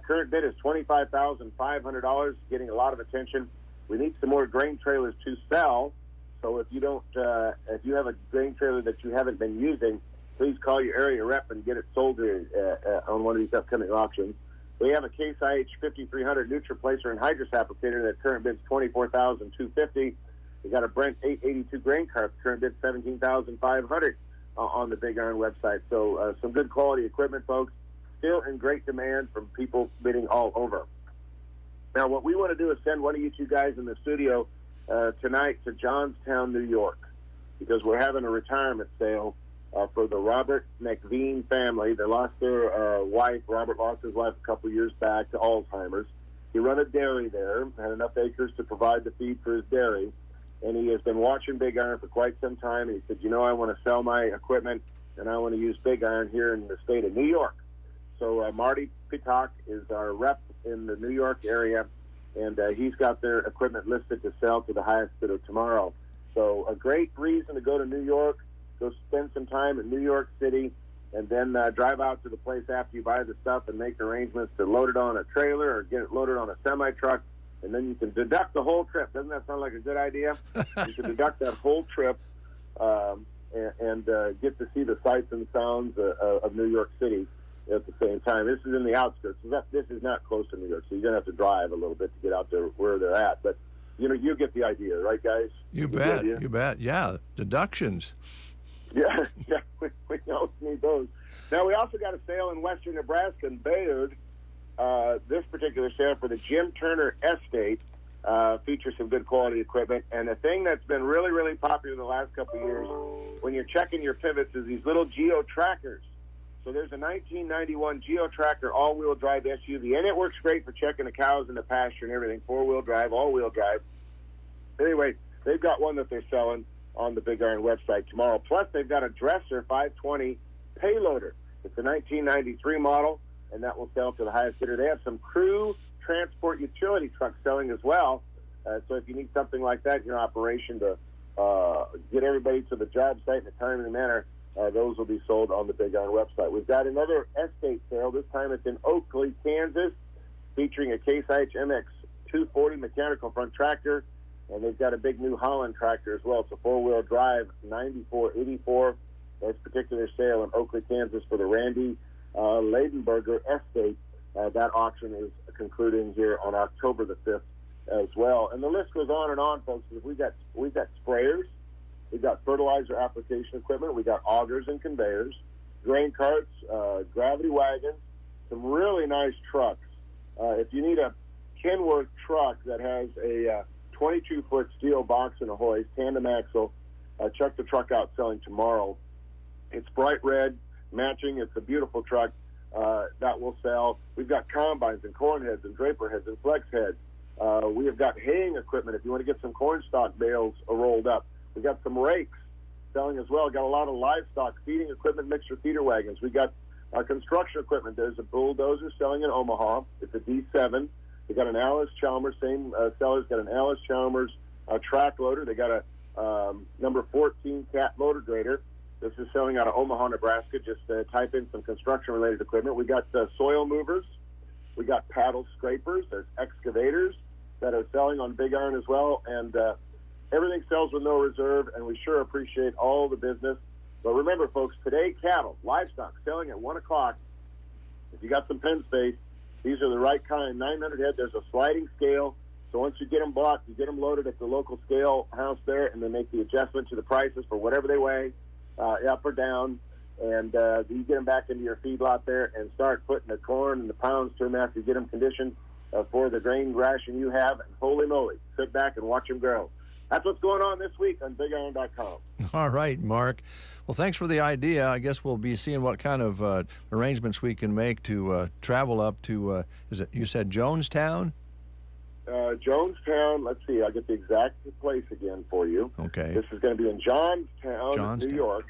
Current bid is $25,500, getting a lot of attention. We need some more grain trailers to sell. So if you don't, if you have a grain trailer that you haven't been using, please call your area rep and get it sold on one of these upcoming auctions. We have a Case IH 5300 Nutriplacer and Hydrous applicator that current bid's $24,250. We got a Brent 882 grain cart, current bid $17,500 on the Big Iron website. So some good quality equipment, folks. Still in great demand from people bidding all over. Now, what we want to do is send one of you two guys in the studio tonight to Johnstown, New York, because we're having a retirement sale for the Robert McVean family. They lost their wife. Robert lost his wife a couple years back to Alzheimer's. He run a dairy there, had enough acres to provide the feed for his dairy, and he has been watching Big Iron for quite some time, and he said, I want to sell my equipment, and I want to use Big Iron here in the state of New York. So Marty Pitak is our rep in the New York area, and he's got their equipment listed to sell to the highest bidder tomorrow. So a great reason to go to New York, go spend some time in New York City, and then drive out to the place after you buy the stuff and make arrangements to load it on a trailer or get it loaded on a semi-truck, and then you can deduct the whole trip. Doesn't that sound like a good idea? You can deduct that whole trip and get to see the sights and sounds of New York City at the same time. This is in the outskirts. This is not close to New York, so you're going to have to drive a little bit to get out there where they're at. But, you get the idea, right, guys? You bet. Yeah, deductions. Yeah, we don't need those. Now, we also got a sale in western Nebraska in Bayard. This particular sale for the Jim Turner Estate features some good quality equipment. And the thing that's been really, really popular in the last couple of years, when you're checking your pivots, is these little geo trackers. So there's a 1991 Geo Tracker all-wheel drive SUV, and it works great for checking the cows in the pasture and everything, four-wheel drive, all-wheel drive. Anyway, they've got one that they're selling on the Big Iron website tomorrow. Plus, they've got a Dresser 520 payloader. It's a 1993 model, and that will sell to the highest bidder. They have some crew transport utility trucks selling as well. So if you need something like that in your operation to get everybody to the job site in a timely manner, those will be sold on the Big Iron website. We've got another estate sale. This time it's in Oakley, Kansas, featuring a Case IH MX 240 mechanical front tractor, and they've got a big New Holland tractor as well. It's a four-wheel drive 9484. That's particular sale in Oakley, Kansas for the Randy Leidenberger Estate. That auction is concluding here on October the 5th as well. And the list goes on and on, folks. We've got sprayers. We've got fertilizer application equipment. We've got augers and conveyors, grain carts, gravity wagons, some really nice trucks. If you need a Kenworth truck that has a 22-foot steel box and a hoist, tandem axle, check the truck out selling tomorrow. It's bright red, matching. It's a beautiful truck that will sell. We've got combines and corn heads and draper heads and flex heads. We have got haying equipment if you want to get some corn stalk bales rolled up. We've got some rakes selling as well. Got a lot of livestock feeding equipment, mixer feeder wagons. We got construction equipment. There's a bulldozer selling in Omaha. It's a D7. They got an Alice Chalmers, same seller's got an Alice Chalmers track loader. They got a number 14 Cat motor grader. This is selling out of Omaha, Nebraska. Just type in some construction-related equipment. We got soil movers. We got paddle scrapers. There's excavators that are selling on Big Iron as well. And everything sells with no reserve, and we sure appreciate all the business. But remember, folks, today, cattle, livestock, selling at 1 o'clock. If you got some pen space, these are the right kind. 900 head, there's a sliding scale. So once you get them bought, you get them loaded at the local scale house there, and they make the adjustment to the prices for whatever they weigh, up or down. And you get them back into your feedlot there and start putting the corn and the pounds to them after you get them conditioned for the grain ration you have. And holy moly, sit back and watch them grow. That's what's going on this week on BigIron.com. All right, Mark. Well, thanks for the idea. I guess we'll be seeing what kind of arrangements we can make to travel up to, you said Jonestown? Jonestown, let's see, I'll get the exact place again for you. Okay. This is going to be in Johnstown, New York.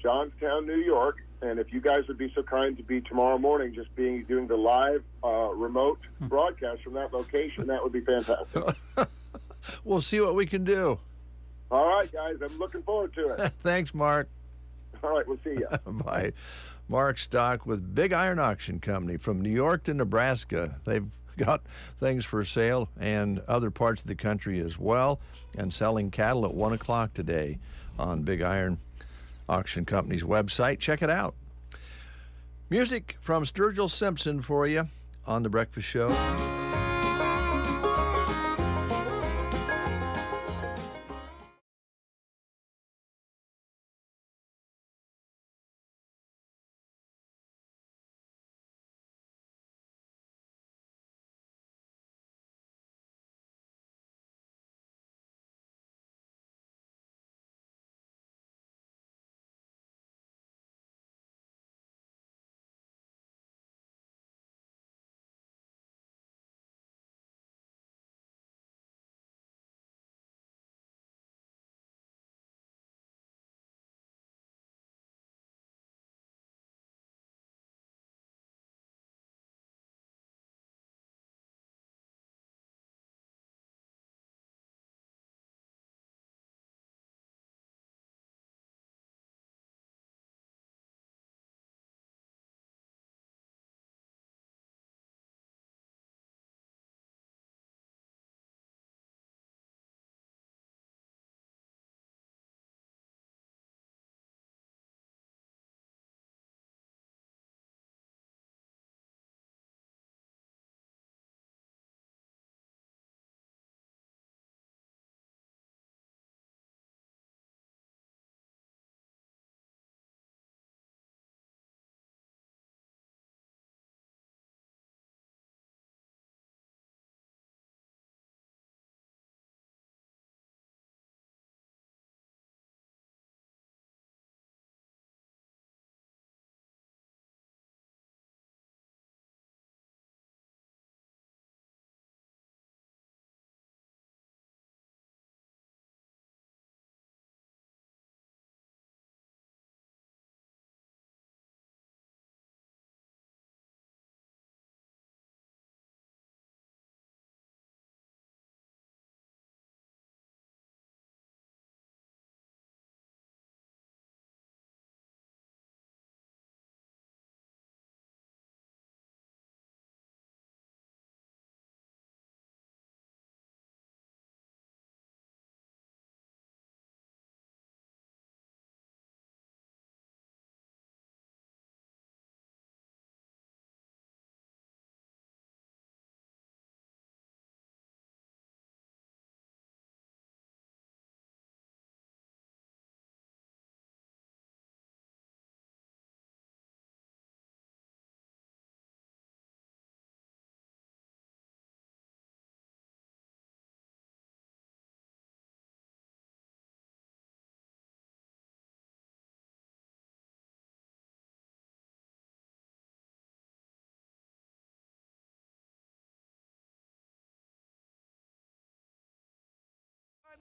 Johnstown, New York. And if you guys would be so kind to be tomorrow morning just doing the live remote broadcast from that location, that would be fantastic. We'll see what we can do. All right, guys. I'm looking forward to it. Thanks, Mark. All right, we'll see you. Bye. Mark Stock with Big Iron Auction Company from New York to Nebraska. They've got things for sale and other parts of the country as well, and selling cattle at 1 o'clock today on Big Iron. auction company's website. Check it out. Music from Sturgill Simpson for you on The Breakfast Show.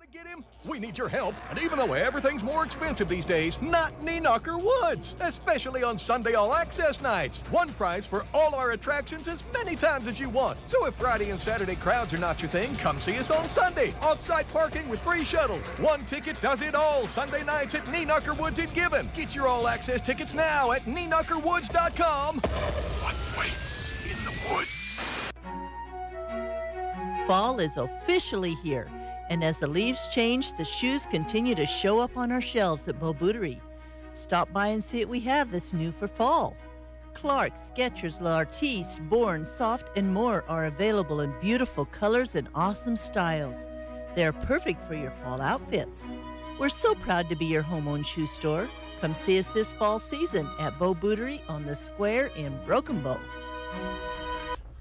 To get him? We need your help, and even though everything's more expensive these days, not Knee-Knocker Woods, especially on Sunday all-access nights. One price for all our attractions as many times as you want. So if Friday and Saturday crowds are not your thing, come see us on Sunday. Off-site parking with free shuttles. One ticket does it all. Sunday nights at Knee-Knocker Woods in Gibbon. Get your all-access tickets now at KneeKnockerWoods.com. What waits in the woods? Fall is officially here. And as the leaves change, the shoes continue to show up on our shelves at Beau Bouderie. Stop by and see what we have that's new for fall. Clark's, Skechers, L'Artiste, Bourne, Soft, and more are available in beautiful colors and awesome styles. They're perfect for your fall outfits. We're so proud to be your home-owned shoe store. Come see us this fall season at Beau Bouderie on the Square in Broken Bow.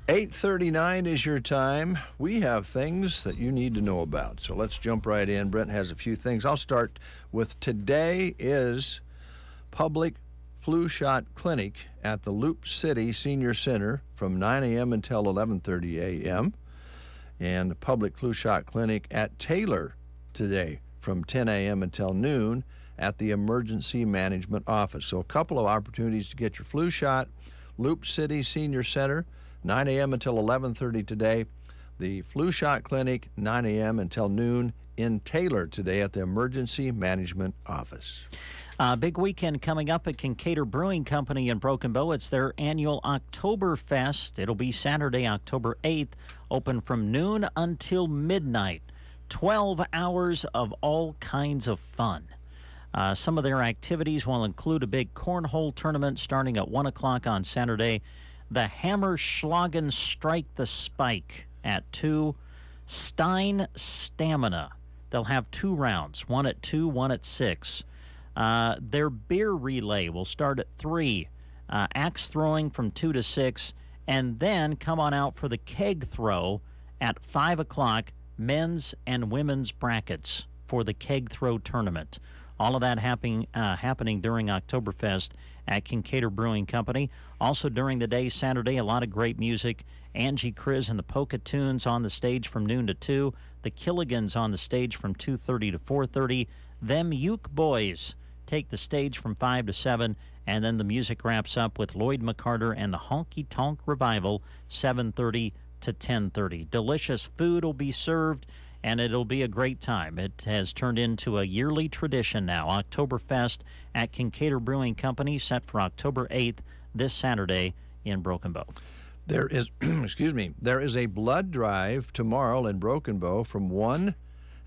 8:39 is your time. We have things that you need to know about. So let's jump right in. Brent has a few things. I'll start with today is Public Flu Shot Clinic at the Loop City Senior Center from 9 a.m. until 11:30 a.m. And the Public Flu Shot Clinic at Taylor today from 10 a.m. until noon at the Emergency Management Office. So a couple of opportunities to get your flu shot. Loop City Senior Center, 9 a.m. until 11:30 today. The Flu Shot Clinic, 9 a.m. until noon in Taylor today at the Emergency Management Office. Big weekend coming up at Kincaider Brewing Company in Broken Bow. It's their annual Oktoberfest. It'll be Saturday, October 8th, open from noon until midnight. 12 hours of all kinds of fun. Some of their activities will include a big cornhole tournament starting at 1 o'clock on Saturday. The Hammerschlagen Strike the Spike at 2. Stein Stamina. They'll have 2 rounds, one at 2, one at 6. Their beer relay will start at 3. Axe throwing from 2 to 6. And then come on out for the keg throw at 5 o'clock, men's and women's brackets for the keg throw tournament. All of that happening during Oktoberfest at Kincaid Brewing Company. Also during the day, Saturday, a lot of great music. Angie Kriz and the Polka Tunes on the stage from noon to 2. The Killigans on the stage from 2:30 to 4:30. Them Uke Boys take the stage from 5 to 7. And then the music wraps up with Lloyd McCarter and the Honky Tonk Revival, 7:30 to 10:30. Delicious food will be served, and it'll be a great time. It has turned into a yearly tradition now. Oktoberfest at Kincaid Brewing Company, set for October 8th, this Saturday in Broken Bow. There is, there is a blood drive tomorrow in Broken Bow from 1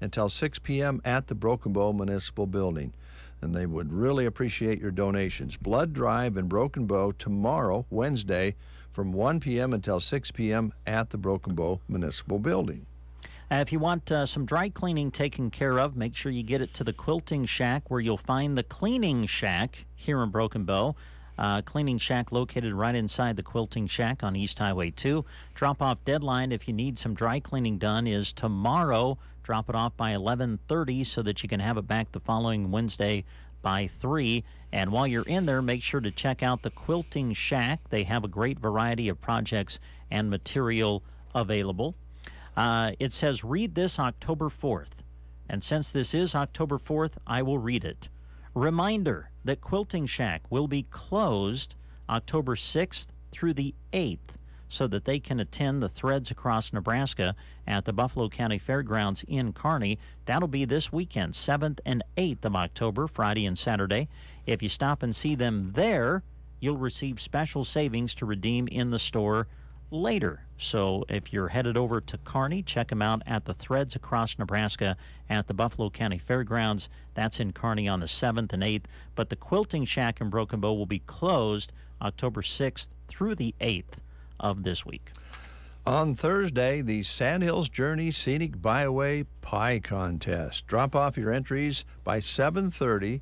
until 6 p.m. at the Broken Bow Municipal Building. And they would really appreciate your donations. Blood drive in Broken Bow tomorrow, Wednesday, from 1 p.m. until 6 p.m. at the Broken Bow Municipal Building. If you want some dry cleaning taken care of, make sure you get it to the Quilting Shack, where you'll find the Cleaning Shack here in Broken Bow. Cleaning Shack located right inside the Quilting Shack on East Highway 2. Drop-off deadline if you need some dry cleaning done is tomorrow. Drop it off by 11:30 so that you can have it back the following Wednesday by 3. And while you're in there, make sure to check out the Quilting Shack. They have a great variety of projects and material available. It says, read this October 4th. And since this is October 4th, I will read it. Reminder that Quilting Shack will be closed October 6th through the 8th so that they can attend the Threads Across Nebraska at the Buffalo County Fairgrounds in Kearney. That'll be this weekend, 7th and 8th of October, Friday and Saturday. If you stop and see them there, you'll receive special savings to redeem in the store later. So if you're headed over to Kearney, check them out at the Threads Across Nebraska at the Buffalo County Fairgrounds. That's in Kearney on the 7th and 8th. But the Quilting Shack in Broken Bow will be closed October 6th through the 8th of this week. On Thursday, the Sandhills Journey Scenic Byway Pie Contest. Drop off your entries by 7:30